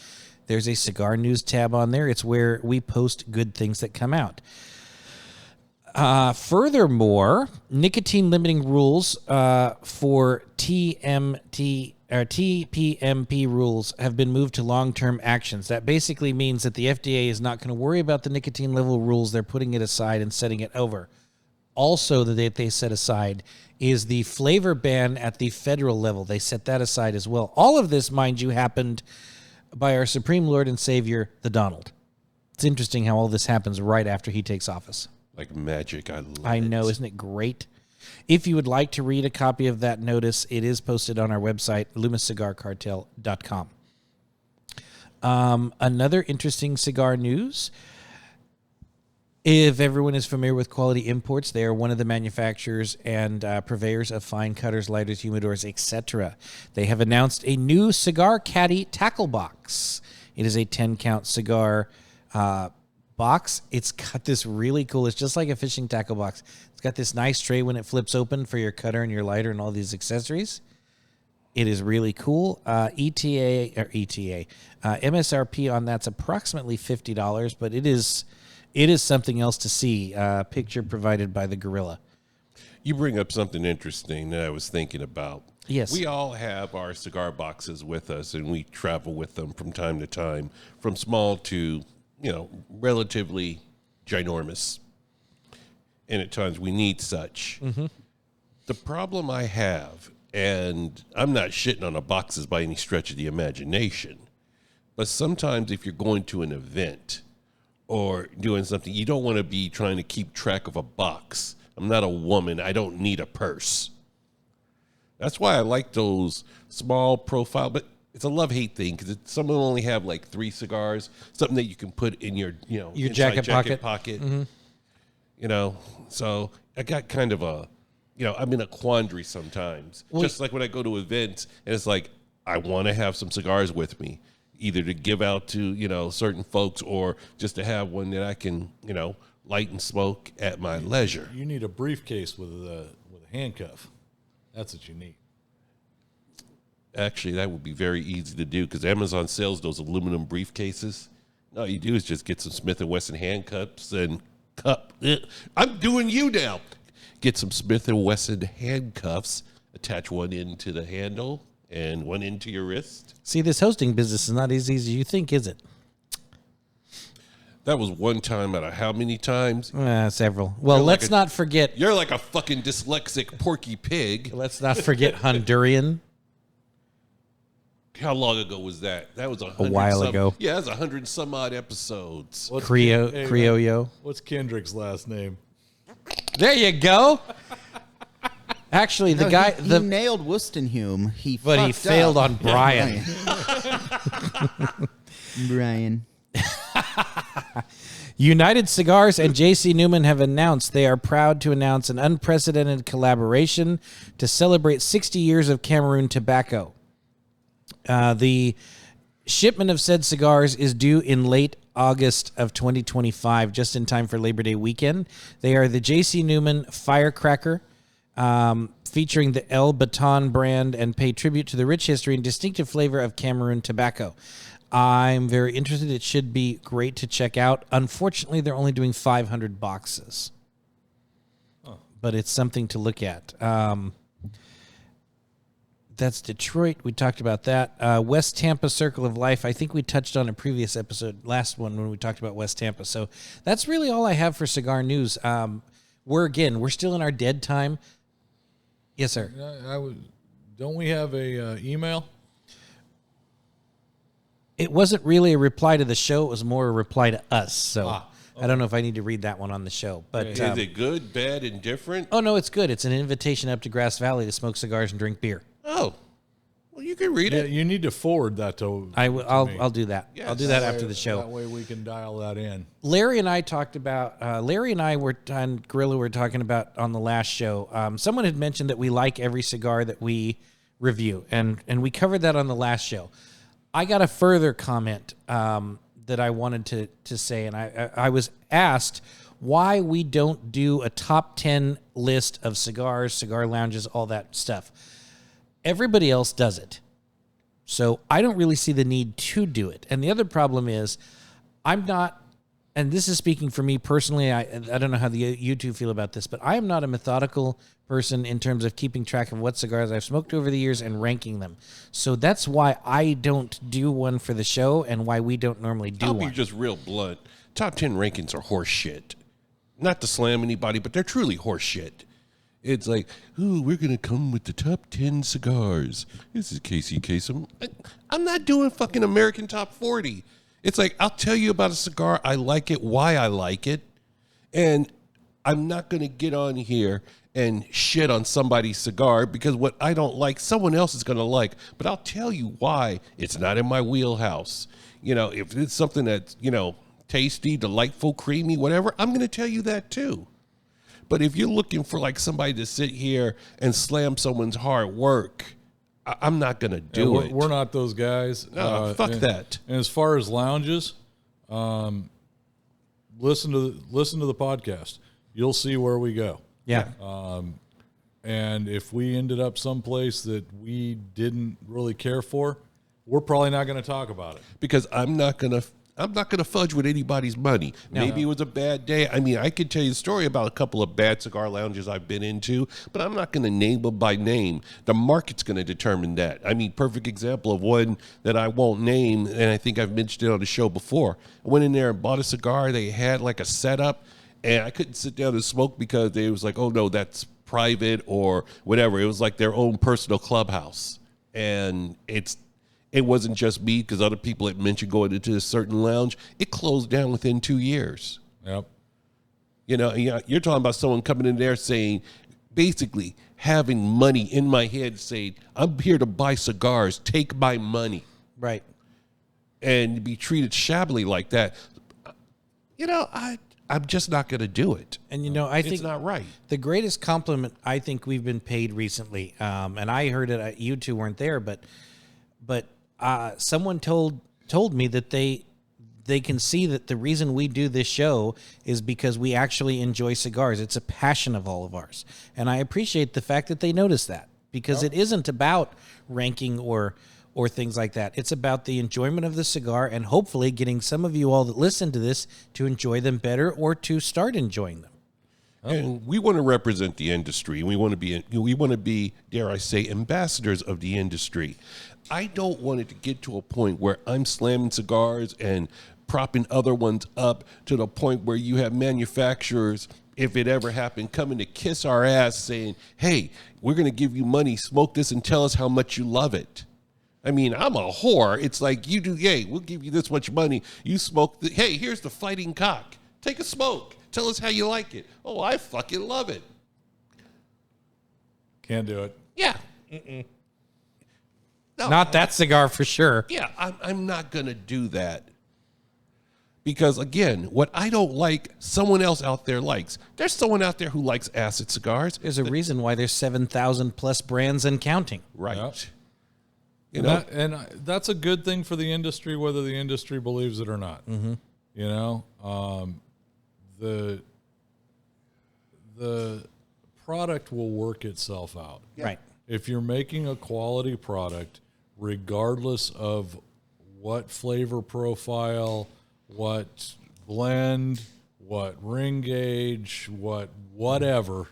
there's a Cigar News tab on there. It's where we post good things that come out. Furthermore, nicotine limiting rules for TPMP rules have been moved to long-term actions. That basically means that the FDA is not going to worry about the nicotine level rules. They're putting it aside and setting it over. Also, the date they set aside is the flavor ban at the federal level. They set that aside as well. All of this, mind you, happened by our Supreme Lord and Savior, the Donald. It's interesting how all this happens right after he takes office. Like magic. I know, isn't it great? If you would like to read a copy of that notice, it is posted on our website, LoomisCigarCartel.com. Another interesting cigar news. If everyone is familiar with Quality Imports, they are one of the manufacturers and purveyors of fine cutters, lighters, humidors, etc. They have announced a new Cigar Caddy tackle box. It is a 10-count cigar box. It's got this really cool, it's just like a fishing tackle box. It's got this nice tray when it flips open for your cutter and your lighter and all these accessories. It is really cool. MSRP on that's approximately $50, but it is something else to see. Picture provided by the Gorilla. You bring up something interesting that I was thinking about. Yes. We all have our cigar boxes with us, and we travel with them from time to time, from small to, relatively ginormous. And at times we need such. Mm-hmm. The problem I have, and I'm not shitting on the boxes by any stretch of the imagination, but sometimes if you're going to an event or doing something, you don't want to be trying to keep track of a box. I'm not a woman. I don't need a purse. That's why I like those small profile, but it's a love-hate thing because some of them only have like 3 cigars, something that you can put in your, your jacket pocket. Mm-hmm. So I got kind of I'm in a quandary sometimes. Well, just like when I go to events and it's like, I want to have some cigars with me, either to give out to, certain folks or just to have one that I can, light and smoke at my leisure. You need a briefcase with a handcuff. That's what you need. Actually, that would be very easy to do because Amazon sells those aluminum briefcases. All you do is just get some Smith & Wesson handcuffs and I'm doing you now. Get some Smith & Wesson handcuffs, attach one into the handle and one into your wrist. See, this hosting business is not as easy as you think, is it? That was one time out of how many times? Several. Well, let's not forget. You're like a fucking dyslexic Porky Pig. Let's not forget Honduran. How long ago was that? That was a while ago. Yeah, that was 100 and some odd episodes. Criollo. What's Kendrick's last name? There you go. Actually, the guy he nailed Wostenhume. He failed on Brian. Brian. United Cigars and J.C. Newman have announced they are proud to announce an unprecedented collaboration to celebrate 60 years of Cameroon tobacco. The shipment of said cigars is due in late August of 2025, just in time for Labor Day weekend. They are the J.C. Newman Firecracker, featuring the El Baton brand, and pay tribute to the rich history and distinctive flavor of Cameroon tobacco. I'm very interested. It should be great to check out. Unfortunately, they're only doing 500 boxes. But it's something to look at. That's Detroit. We talked about that. West Tampa Circle of Life. I think we touched on a previous episode, last one, when we talked about West Tampa. So that's really all I have for cigar news. We're still in our dead time. Yes, sir. Don't we have a email? It wasn't really a reply to the show. It was more a reply to us. So okay. I don't know if I need to read that one on the show. But is it good, bad, indifferent? Oh, no, it's good. It's an invitation up to Grass Valley to smoke cigars and drink beer. Oh, well, you can read it. You need to forward that to I'll do that. Yes. I'll do that after the show. That way we can dial that in. Larry and I talked about, Larry and I were on Gorilla, were talking about on the last show. Someone had mentioned that we like every cigar that we review, and we covered that on the last show. I got a further comment that I wanted to say, and I was asked why we don't do a top 10 list of cigars, cigar lounges, all that stuff. Everybody else does it. So I don't really see the need to do it. And the other problem is I'm not, and this is speaking for me personally, I don't know how you two feel about this, but I am not a methodical person in terms of keeping track of what cigars I've smoked over the years and ranking them. So that's why I don't do one for the show and why we don't normally do I'll one. be just real blunt. Top 10 rankings are horse shit. Not to slam anybody, but they're truly horse shit. It's like, ooh, we're going to come with the top 10 cigars. This is Casey Kasem. I'm not doing fucking American Top 40. It's like, I'll tell you about a cigar. I like it, why I like it. And I'm not going to get on here and shit on somebody's cigar because what I don't like, someone else is going to like. But I'll tell you why it's not in my wheelhouse. You know, if it's something that's, you know, tasty, delightful, creamy, whatever, I'm going to tell you that too. But if you're looking for like somebody to sit here and slam someone's hard work, I'm not going to do it. We're not those guys. No, fuck that. And as far as lounges, listen to the podcast. You'll see where we go. Yeah. And if we ended up someplace that we didn't really care for, we're probably not going to talk about it. Because I'm not going to fudge with anybody's money. Maybe it was a bad day. I mean, I could tell you a story about a couple of bad cigar lounges I've been into, but I'm not going to name them by name. The market's going to determine that. I mean, perfect example of one that I won't name, and I think I've mentioned it on the show before. I went in there and bought a cigar. They had like a setup, and I couldn't sit down and smoke because they was like, oh, no, that's private or whatever. It was like their own personal clubhouse. And it wasn't just me because other people had mentioned going into a certain lounge. It closed down within 2 years. Yep. You know, you're talking about someone coming in there saying, basically having money in my head saying, I'm here to buy cigars, take my money. Right. And be treated shabbily like that. You know, I'm just not going to do it. And, you know, I think it's not right. The greatest compliment I think we've been paid recently, and I heard it, you two weren't there, but someone told me that they can see that the reason we do this show is because we actually enjoy cigars. It's a passion of all of ours. And I appreciate the fact that they notice that because it isn't about ranking or things like that. It's about the enjoyment of the cigar and hopefully getting some of you all that listen to this to enjoy them better or to start enjoying them. And we want to represent the industry. We want to be, dare I say, ambassadors of the industry. I don't want it to get to a point where I'm slamming cigars and propping other ones up to the point where you have manufacturers, if it ever happened, coming to kiss our ass saying, hey, we're going to give you money, smoke this and tell us how much you love it. I mean, I'm a whore. It's like you do, hey, we'll give you this much money. You smoke, hey, here's the fighting cock. Take a smoke. Tell us how you like it. Oh, I fucking love it. Can't do it. Yeah. No, Not that cigar for sure. Yeah, I'm not going to do that. Because, again, what I don't like, someone else out there likes. There's someone out there who likes acid cigars. There's a reason why there's 7,000 plus brands and counting. Right. Yep. You know? And that's a good thing for the industry, whether the industry believes it or not. Mm-hmm. You know, the product will work itself out. Yeah. Right. If you're making a quality product, regardless of what flavor profile, what blend, what ring gauge, whatever,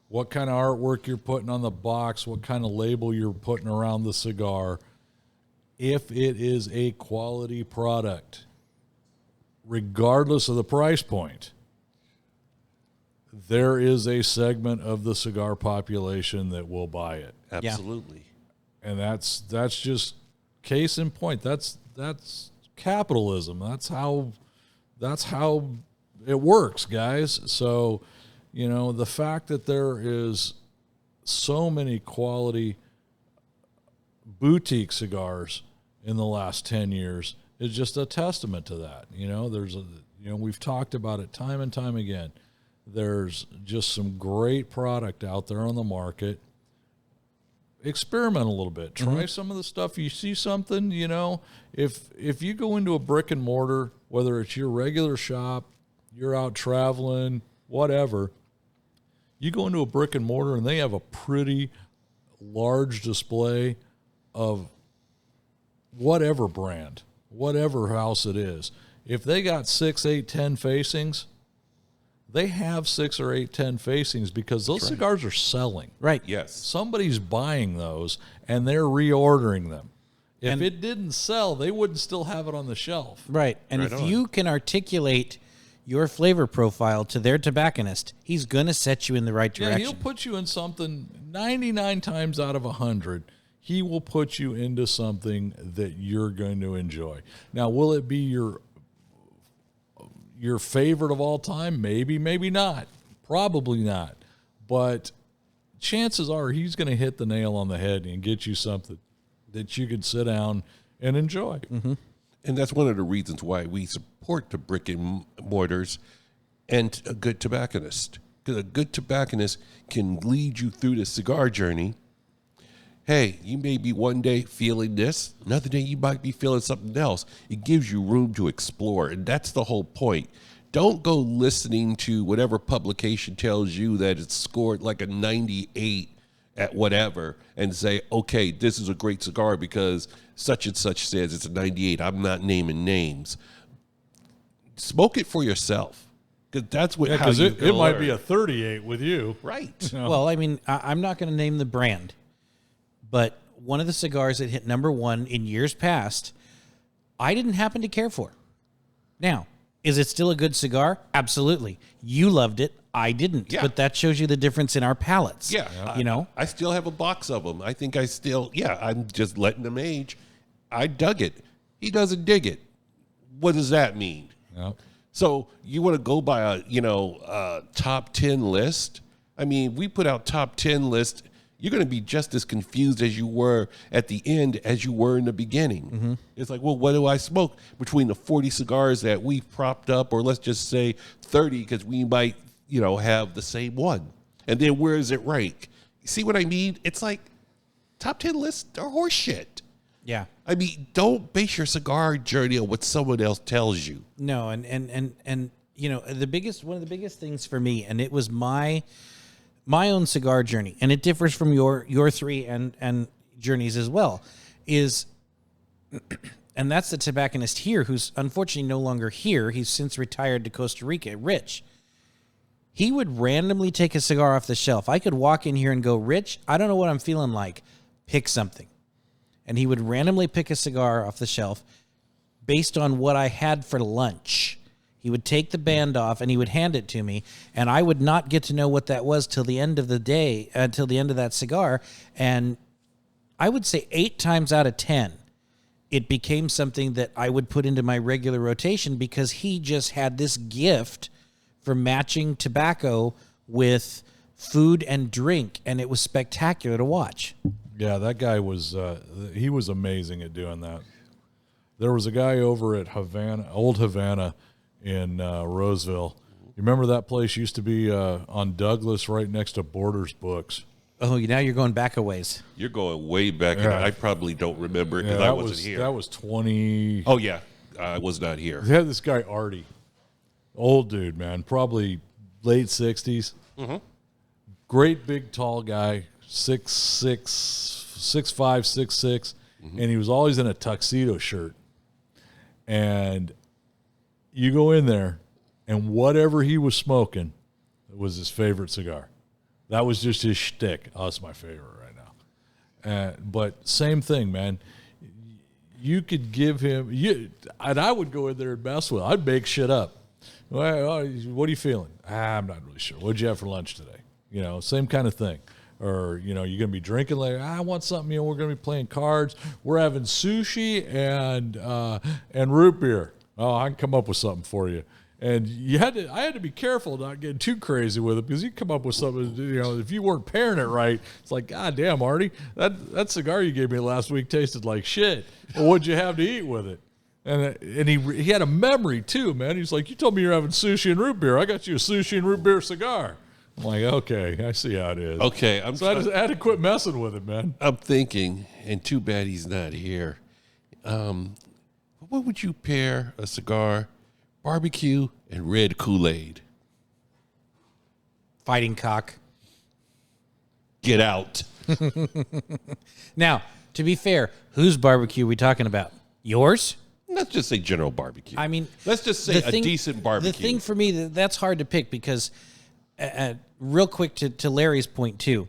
what kind of artwork you're putting on the box, what kind of label you're putting around the cigar, if it is a quality product, regardless of the price point, there is a segment of the cigar population that will buy it. Absolutely. And that's just case in point. That's capitalism. That's how it works, guys. So, you know, the fact that there is so many quality boutique cigars in the last 10 years is just a testament to that. You know, we've talked about it time and time again. There's just some great product out there on the market. experiment a little bit. Try some of the stuff. You see something, you know, if you go into a brick and mortar, whether it's your regular shop, you're out traveling, whatever, you go into a brick and mortar and they have a pretty large display of whatever brand, whatever house it is. If they got 6, 8, 10 facings, they have 6 or 8, 10 facings because those cigars are selling. Right. Yes. Somebody's buying those and they're reordering them. If it didn't sell, they wouldn't still have it on the shelf. Right. And Right if on. you can articulate your flavor profile to their tobacconist, he's going to set you in the right Yeah, direction. he'll put you in something 99 times out of 100. He will put you into something that you're going to enjoy. Now, will it be your favorite of all time? Maybe, maybe not. Probably not. But chances are he's going to hit the nail on the head and get you something that you can sit down and enjoy. And that's one of the reasons why we support the brick and mortars and a good tobacconist. Because a good tobacconist can lead you through the cigar journey. Hey, you may be one day feeling this, another day you might be feeling something else. It gives you room to explore, and that's the whole point. Don't go listening to whatever publication tells you that it's scored like a 98 at whatever and say, okay, this is a great cigar because such and such says it's a 98. I'm not naming names. Smoke it for yourself. Because that's what how Because you it might be a 38 with you. right. Well, I mean, I'm not going to name the brand, but one of the cigars that hit #1 in years past, I didn't happen to care for. Now, is it still a good cigar? Absolutely. You loved it. I didn't. Yeah. But that shows you the difference in our palates. Yeah. You know? I still have a box of them. I think I still, I'm just letting them age. I dug it. He doesn't dig it. What does that mean? Yep. So you want to go by a top 10 list? I mean, we put out top 10 list. You're going to be just as confused as you were at the end as you were in the beginning. It's like, well, what do I smoke between the 40 cigars that we've propped up, or let's just say 30, because we might, have the same one. And then where is it rank? You see what I mean? It's like top 10 lists are horse shit. Yeah. I mean, don't base your cigar journey on what someone else tells you. No, and one of the biggest things for me, and it was my own cigar journey, and it differs from your three and journeys as well, is, and that's the tobacconist here, who's unfortunately no longer here. He's since retired to Costa Rica, Rich. He would randomly take a cigar off the shelf. I could walk in here and go, Rich, I don't know what I'm feeling like. Pick something. And he would randomly pick a cigar off the shelf based on what I had for lunch. He would take the band off and he would hand it to me, and I would not get to know what that was till the end of the day, till the end of that cigar. And I would say 8 times out of 10, it became something that I would put into my regular rotation because he just had this gift for matching tobacco with food and drink, and it was spectacular to watch. Yeah, that guy was he was amazing at doing that. There was a guy over at Old Havana in Roseville. You remember that place used to be on Douglas right next to Borders Books? Oh, now you're going back a ways. You're going way back, and Yeah. I probably don't remember because Yeah, I wasn't here. That was 20. Oh, yeah. I was not here. They had this guy, Artie. Old dude, man. Probably late 60s. Great big tall guy, 6'5", 6'6", and he was always in a tuxedo shirt. And you go in there, and whatever he was smoking was his favorite cigar. That was just his shtick. Oh, it's my favorite right now. But same thing, man. You could give him, and I would go in there and mess with him. I'd make shit up. Well, what are you feeling? I'm not really sure. What'd you have for lunch today? Same kind of thing. Or, you're going to be drinking later. I want something, we're going to be playing cards. We're having sushi and root beer. Oh, I can come up with something for you. And I had to be careful not getting too crazy with it because you come up with something, if you weren't pairing it right, it's like, God damn, Artie, that cigar you gave me last week tasted like shit. Well, what'd you have to eat with it? And he had a memory too, man. He's like, you told me you're having sushi and root beer. I got you a sushi and root beer cigar. I'm like, okay, I see how it is. Okay, So I had to quit messing with it, man. I'm thinking, and too bad he's not here. What would you pair a cigar, barbecue, and red Kool-Aid? Fighting cock. Get out. Now, to be fair, whose barbecue are we talking about? Yours? Let's just say general barbecue. I mean, let's just say the thing- decent barbecue. The thing for me, that's hard to pick because, real quick to Larry's point too,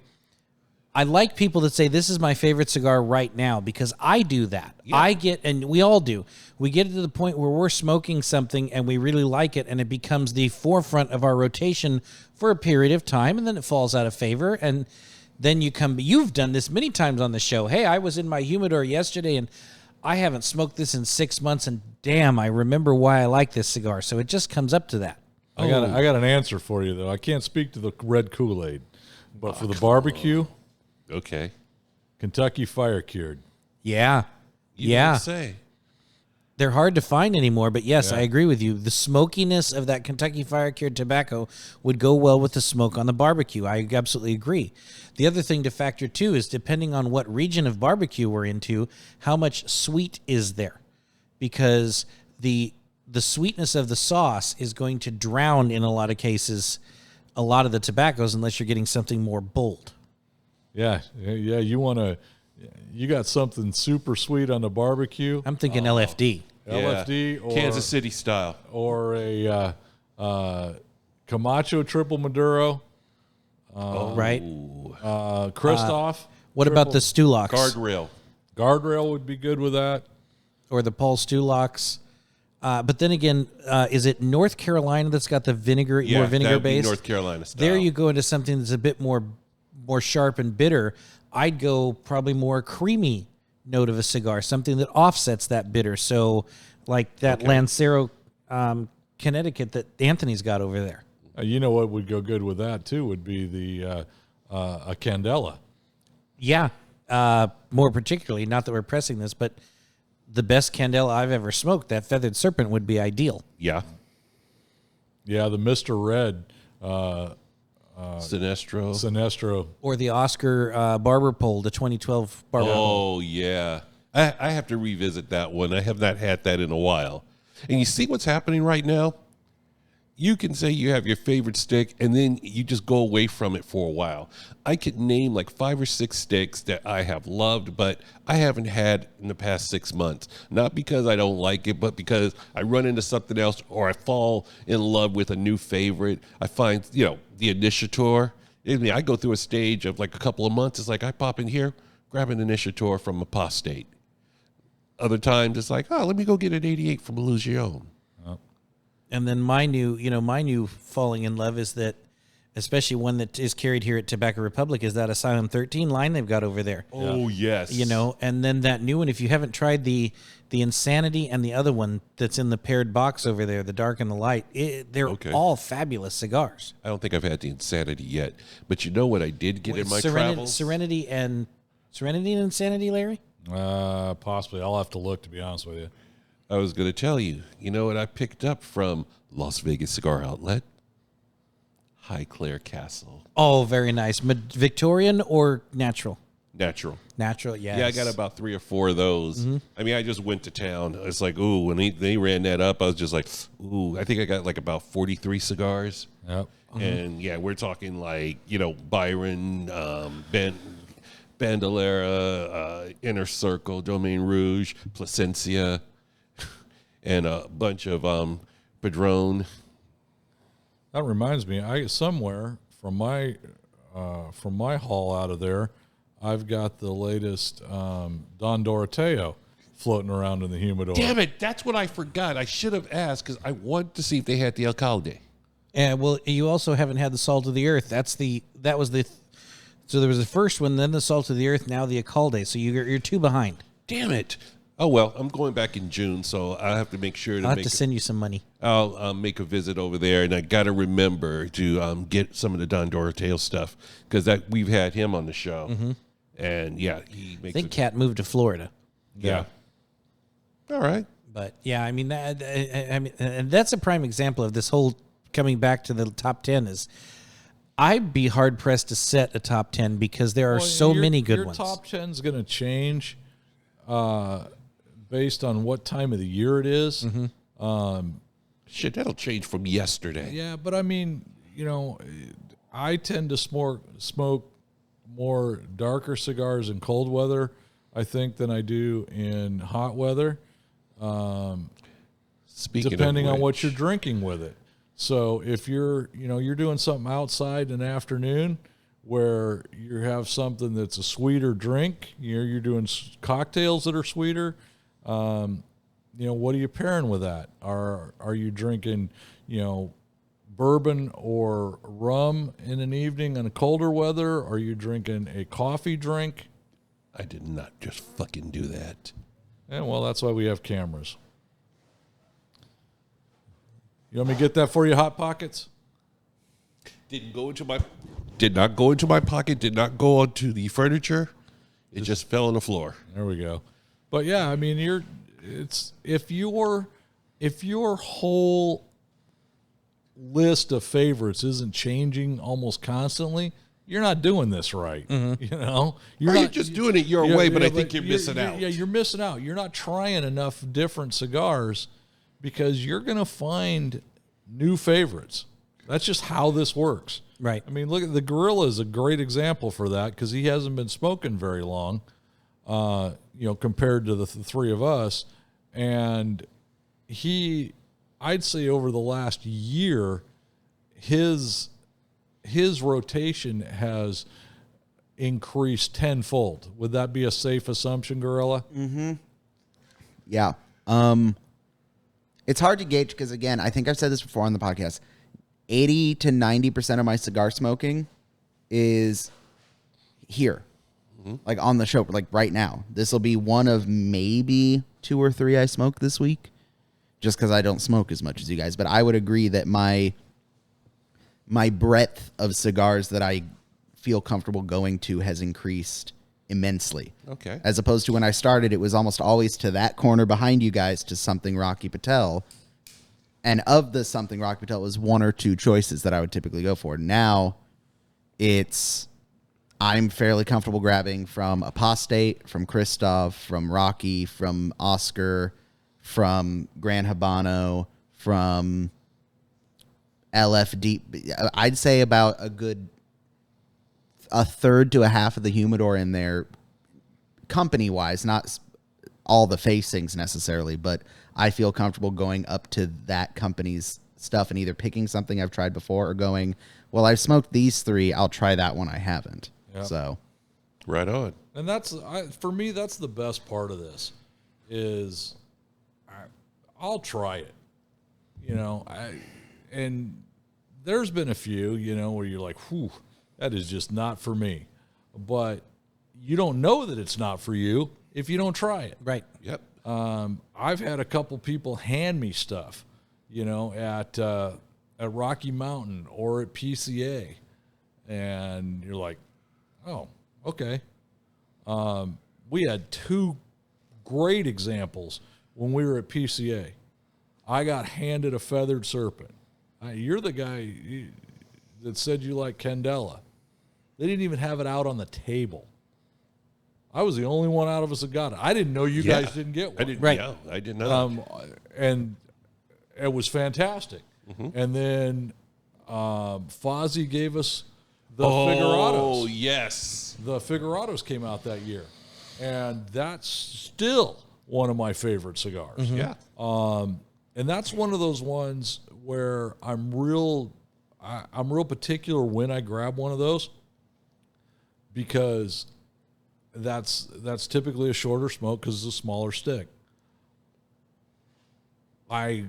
I like people that say this is my favorite cigar right now because I do that. Yeah. I get, and we all do, we get to the point where we're smoking something and we really like it and it becomes the forefront of our rotation for a period of time and then it falls out of favor and then you've done this many times on the show. Hey, I was in my humidor yesterday and I haven't smoked this in 6 months and damn, I remember why I like this cigar. So it just comes up to that. I got an answer for you though. I can't speak to the red Kool-Aid, but for the barbecue, Okay. Kentucky Fire Cured. Yeah. You yeah. don't say. They're hard to find anymore, but yes, I agree with you. The smokiness of that Kentucky Fire Cured tobacco would go well with the smoke on the barbecue. I absolutely agree. The other thing to factor too is depending on what region of barbecue we're into, how much sweet is there? Because the sweetness of the sauce is going to drown in a lot of cases a lot of the tobaccos unless you're getting something more bold. Yeah. You got something super sweet on the barbecue. I'm thinking LFD. LFD or Kansas City style. or a Camacho Triple Maduro, Right? Christoph. What about the Stulocks? Guardrail would be good with that. Or the Paul Stulocks? But then again, is it North Carolina that's got the vinegar, Yeah, more vinegar that'd be based? North Carolina style. There you go into something that's a bit more sharp and bitter. I'd go probably more creamy note of a cigar, something that offsets that bitter. So like that Lancero, Connecticut that Anthony's got over there. You know what would go good with that too would be the a Candela. Yeah. More particularly, not that we're pressing this, but the best Candela I've ever smoked, that Feathered Serpent, would be ideal. Yeah. Yeah, the Mr. Red Sinestro. Or the Oscar Barber Pole, the 2012 Barber Pole. Oh, yeah. I have to revisit that one. I have not had that in a while. And you see what's happening right now? You can say you have your favorite stick, and then you just go away from it for a while. I could name like 5 or 6 sticks that I have loved, but I haven't had in the past 6 months. Not because I don't like it, but because I run into something else or I fall in love with a new favorite. I find, the Initiator. I go through a stage of like a couple of months. It's like I pop in here, grab an Initiator from Apostate. Other times it's like, let me go get an 88 from Illusion. And then my new falling in love is that, especially one that is carried here at Tobacco Republic, is that Asylum 13 line they've got over there. Oh, yes. And then that new one, if you haven't tried the Insanity and the other one that's in the paired box over there, the dark and the light, they're all fabulous cigars. I don't think I've had the Insanity yet. But you know what I did get in my travels? Serenity and Insanity, Larry? Possibly. I'll have to look, to be honest with you. I was going to tell you. You know what I picked up from Las Vegas Cigar Outlet? Highclere Castle. Oh, very nice. Victorian or natural? Natural. Natural, yes. Yeah, I got about 3 or 4 of those. Mm-hmm. I mean, I just went to town. It's like, ooh, when they ran that up, I was just like, ooh, I think I got like about 43 cigars. Yep. Mm-hmm. And yeah, we're talking like, Byron, Bandolera, Inner Circle, Domaine Rouge, Placencia, and a bunch of Padron. That reminds me, somewhere from my haul out of there, I've got the latest Don Doroteo floating around in the humidor. Damn it, that's what I forgot. I should have asked because I wanted to see if they had the Alcalde. And well, you also haven't had the Salt of the Earth. So there was the first one, then the Salt of the Earth, now the Alcalde. So you're 2 behind. Damn it. Oh, well, I'm going back in June, so I have to make sure I'll have to send you some money. I'll make a visit over there, and I got to remember to get some of the Don Doroteo stuff because we've had him on the show, and yeah, he makes. I think Cat moved to Florida. Yeah. All right. But yeah, I mean and that's a prime example of this whole coming back to the top 10 is. I'd be hard pressed to set a top 10 because there are so many good ones. Your top 10 is going to change based on what time of the year it is. Shit, that'll change from yesterday. Yeah, but I mean, I tend to smoke more darker cigars in cold weather, I think, than I do in hot weather. Depending on what you're drinking with it. So if you're doing something outside in the afternoon where you have something that's a sweeter drink, you're doing cocktails that are sweeter. What are you pairing with that? Are you drinking, bourbon or rum in an evening in a colder weather? Are you drinking a coffee drink? I did not just fucking do that. Yeah, well, that's why we have cameras. You want me to get that for you, Hot Pockets? Did not go into my pocket, did not go onto the furniture. It just fell on the floor. There we go. But yeah, I mean, if your whole list of favorites isn't changing almost constantly, you're not doing this right. You're just doing it your way, but I think you're missing out. Yeah, you're missing out. You're not trying enough different cigars because you're going to find new favorites. That's just how this works. Right. I mean, look at the Gorilla is a great example for that because he hasn't been smoking very long, compared to the three of us. And I'd say over the last year, his rotation has increased tenfold. Would that be a safe assumption, Gorilla? Mm-hmm. Yeah. It's hard to gauge because, again, I think I've said this before on the podcast. 80 to 90% of my cigar smoking is here, like on the show, like right now. This will be one of maybe 2 or 3 I smoke this week, just because I don't smoke as much as you guys. But I would agree that my breadth of cigars that I feel comfortable going to has increased immensely. Okay. As opposed to when I started, it was almost always to that corner behind you guys to something Rocky Patel. And of the something Rocky Patel, it was 1 or 2 choices that I would typically go for. Now I'm fairly comfortable grabbing from Apostate, from Christoph, from Rocky, from Oscar, from Gran Habano, from LFD. I'd say about a third to a half of the Humidor in there, company-wise, not all the facings necessarily, but I feel comfortable going up to that company's stuff and either picking something I've tried before or going, well, I've smoked these 3, I'll try that one I haven't. Yep. So, right on. And for me, that's the best part of this is I'll try it, and there's been a few, where you're like, whew, that is just not for me. But you don't know that it's not for you if you don't try it. Right. Yep. I've had a couple people hand me stuff, at Rocky Mountain or at PCA, and you're like, oh, okay. We had 2 great examples when we were at PCA. I got handed a feathered serpent. You're the guy that said you like Candela. They didn't even have it out on the table. I was the only one out of us that got it. I didn't know you guys didn't get one. I didn't. Right. Yeah, I did not. And it was fantastic. Mm-hmm. And then Fozzie gave us the Figurados. Oh, yes. The Figurados came out that year. And that's still one of my favorite cigars. Mm-hmm. Yeah. And that's one of those ones where I'm real particular when I grab one of those because that's typically a shorter smoke because it's a smaller stick. I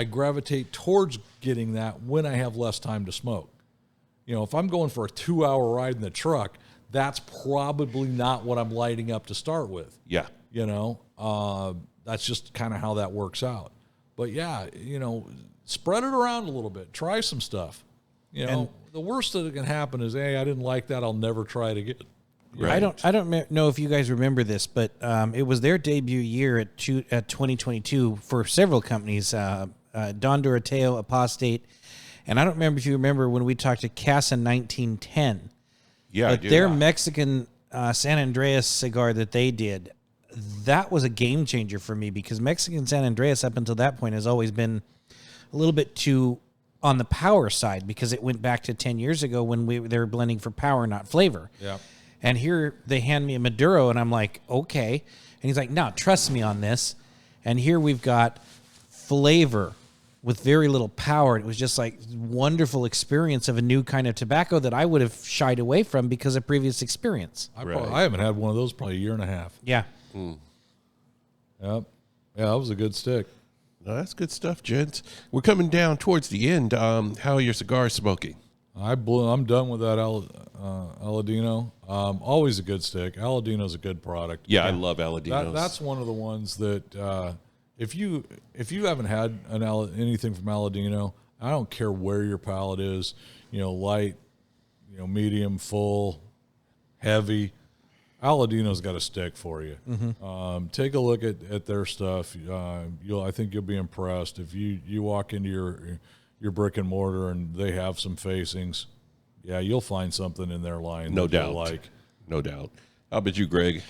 gravitate towards getting that when I have less time to smoke. If I'm going for a 2-hour ride in the truck, that's probably not what I'm lighting up to start with. Yeah. That's just kind of how that works out. But yeah, spread it around a little bit. Try some stuff. The worst that can happen is, hey, I didn't like that. I'll never try it again. Right. I don't know if you guys remember this, but it was their debut year at 2022 for several companies, Don Doroteo, Apostate, And I don't remember if you remember when we talked to Casa 1910. Yeah, But their Mexican San Andreas cigar that they did, that was a game changer for me because Mexican San Andreas up until that point has always been a little bit too on the power side because it went back to 10 years ago when they were blending for power, not flavor. Yeah. And here they hand me a Maduro, and I'm like, okay. And he's like, no, trust me on this. And here we've got flavor with very little power. It was just like wonderful experience of a new kind of tobacco that I would have shied away from because of previous experience. I haven't had one of those probably a year and a half. Yeah. Yep. Yeah, that was a good stick. No, that's good stuff, gents. We're coming down towards the end. How are your cigars smoking? I'm done with that Aladino. Always a good stick. Aladino's a good product. Yeah, I love Aladinos. That's one of the ones that if you haven't had anything from Aladino, I don't care where your palate is, light, medium, full, heavy. Aladino's got a stick for you. Mm-hmm. Take a look at their stuff. I think you'll be impressed if you walk into your brick and mortar and they have some facings. Yeah, you'll find something in their line. No that you'll doubt. like. No doubt. How about you, Greg?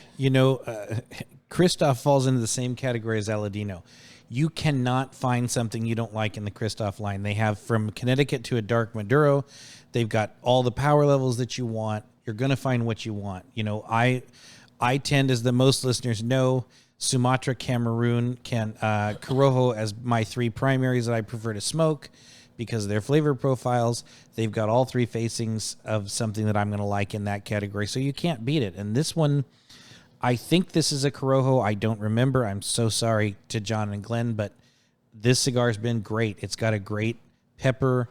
Christoph falls into the same category as Aladino. You cannot find something you don't like in the Christoph line. They have from Connecticut to a dark Maduro. They've got all the power levels that you want. You're going to find what you want. I tend, as the most listeners know, Sumatra, Cameroon, Corojo as my three primaries that I prefer to smoke because of their flavor profiles. They've got all three facings of something that I'm going to like in that category. So you can't beat it. And this one, I think this is a Corojo. I don't remember. I'm so sorry to John and Glenn, but this cigar's been great. It's got a great pepper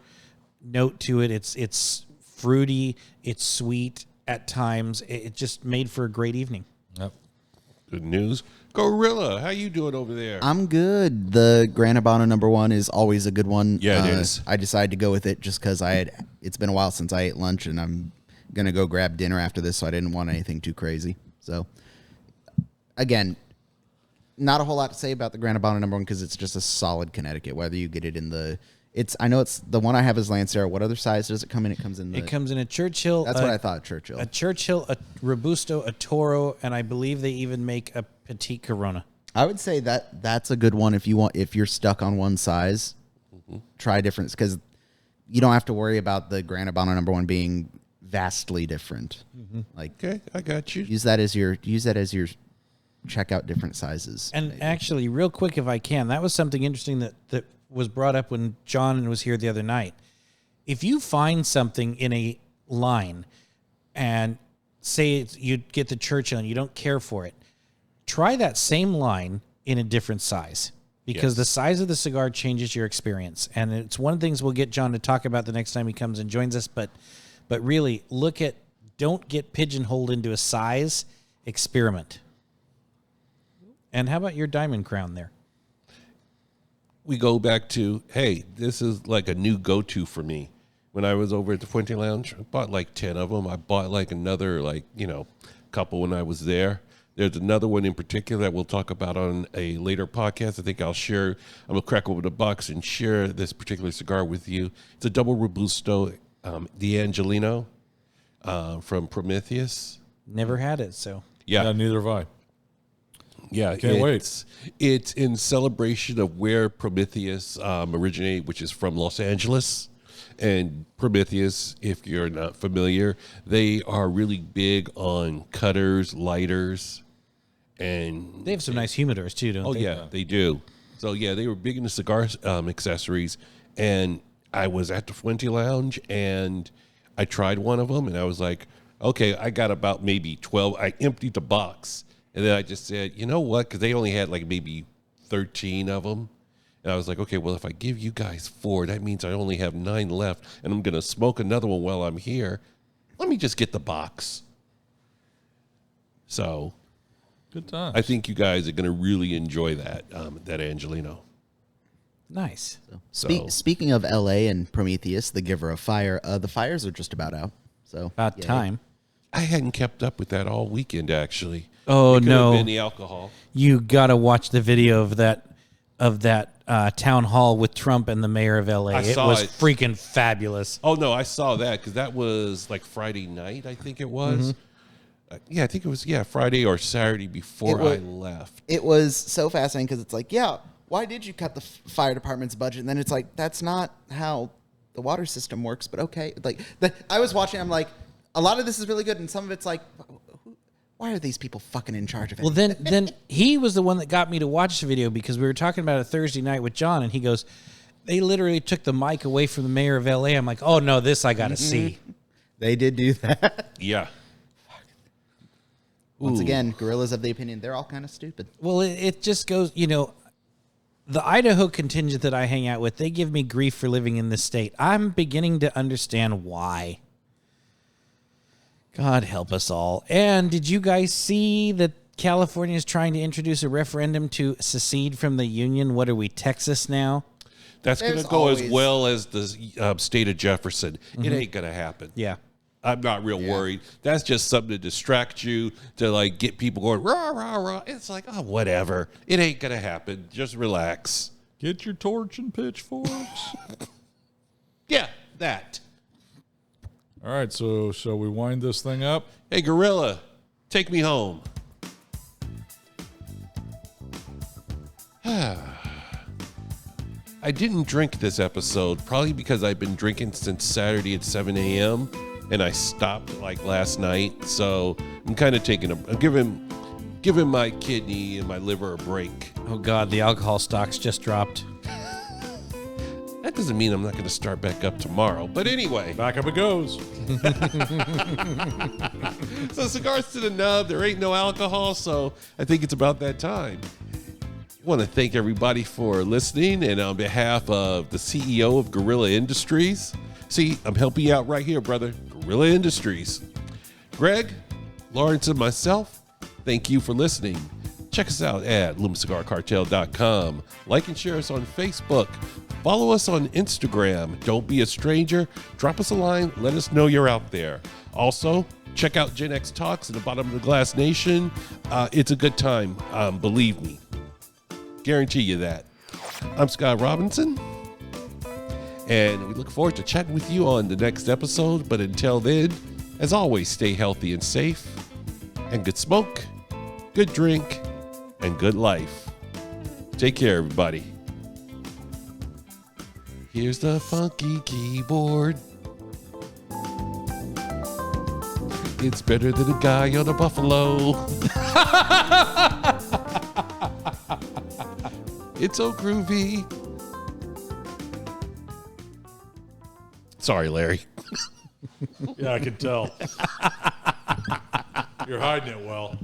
note to it. It's fruity. It's sweet at times. It just made for a great evening. Yep. Good news. Gorilla, how you doing over there? I'm good. The Gran Habano #1 is always a good one. Yeah, it is. I decided to go with it just because it's been a while since I ate lunch, and I'm going to go grab dinner after this, so I didn't want anything too crazy. So, again, not a whole lot to say about the Gran Habano #1 because it's just a solid Connecticut, whether you get it in I know it's the one I have is Lancero. What other size does it come in? It comes in It comes in a Churchill. That's what I thought, Churchill. A Churchill, a Robusto, a Toro, and I believe they even make a Petite Corona. I would say that's a good one if you're stuck on one size. Mm-hmm. Try different because you don't have to worry about the Gran Habano #1 being vastly different. Mm-hmm. Okay, I got you. Use that as your check out different sizes. And maybe. actually, real quick, if I can, that was something interesting that was brought up when John was here the other night. If you find something in a line and say you get the Churchill and you don't care for it, try that same line in a different size because the size of the cigar changes your experience. And it's one of the things we'll get John to talk about the next time he comes and joins us. But really don't get pigeonholed into a size, experiment. And how about your Diamond Crown there? We go back to, hey, this is like a new go-to for me. When I was over at the Fuente Lounge, I bought like 10 of them. I bought like another couple when I was there. There's another one in particular that we'll talk about on a later podcast. I think I'm going to crack open a box and share this particular cigar with you. It's a double Robusto D'Angelino from Prometheus. Never had it, so. Yeah, neither have I. Yeah, Can't wait. It's in celebration of where Prometheus originated, which is from Los Angeles. And Prometheus, if you're not familiar, they are really big on cutters, lighters, and They have some nice humidors too, don't they? Oh yeah, they do. So yeah, they were big into cigar accessories. And I was at the Fuente Lounge and I tried one of them, and I was like, okay, I got about maybe 12. I emptied the box. And then I just said, you know what? Because they only had like maybe 13 of them. And I was like, okay, well, if I give you guys 4, that means I only have 9 left. And I'm going to smoke another one while I'm here. Let me just get the box. So Good times. I think you guys are going to really enjoy that Angelino. Nice. Speaking of LA and Prometheus, the giver of fire, the fires are just about out. So About yay. time. I hadn't kept up with that all weekend, actually. Oh, It could no. have been the alcohol. You got to watch the video of that town hall with Trump and the mayor of LA. I saw was it. freaking fabulous. Oh no, I saw that because that was like Friday night. I think it was. Yeah, I think it was Friday or Saturday before I left. It was so fascinating because it's like, yeah, why did you cut the fire department's budget? And then it's like, that's not how the water system works. But okay, like I was watching, I'm like, a lot of this is really good, and some of it's like, why are these people fucking in charge of it? Well, then he was the one that got me to watch the video because we were talking about it Thursday night with John, and he goes, they literally took the mic away from the mayor of LA. I'm like, oh no, this I got to see. They did do that. Yeah. Once again, gorillas of the opinion, they're all kind of stupid. Well, it just goes, the Idaho contingent that I hang out with, they give me grief for living in this state. I'm beginning to understand why. God help us all. And did you guys see that California is trying to introduce a referendum to secede from the union? What are we, Texas now? That's going to go as well as the state of Jefferson. It ain't going to happen. Yeah. I'm not real worried. That's just something to distract you, to like get people going, rah, rah, rah. It's like, oh, whatever. It ain't going to happen. Just relax. Get your torch and pitchforks. Yeah, that. All right, so shall we wind this thing up? Hey, Gorilla, take me home. I didn't drink this episode, probably because I've been drinking since Saturday at 7 a.m., and I stopped like last night. So I'm kind of I'm giving my kidney and my liver a break. Oh, God, the alcohol stocks just dropped. That doesn't mean I'm not going to start back up tomorrow. But anyway. Back up it goes. So cigars to the nub. There ain't no alcohol, so I think it's about that time. I want to thank everybody for listening, and on behalf of the CEO of Gorilla Industries, see, I'm helping you out right here, brother. Gorilla Industries. Greg, Lawrence, and myself, thank you for listening. Check us out at LumaCigarCartel.com. Like and share us on Facebook. Follow us on Instagram. Don't be a stranger. Drop us a line. Let us know you're out there. Also, check out Gen X Talks at the Bottom of the Glass Nation. It's a good time. Believe me. Guarantee you that. I'm Scott Robinson, and we look forward to chatting with you on the next episode. But until then, as always, stay healthy and safe, and good smoke, good drink, and good life. Take care, everybody. Here's the funky keyboard. It's better than a guy on a buffalo. It's so groovy. Sorry, Larry. Yeah, I can tell. You're hiding it well.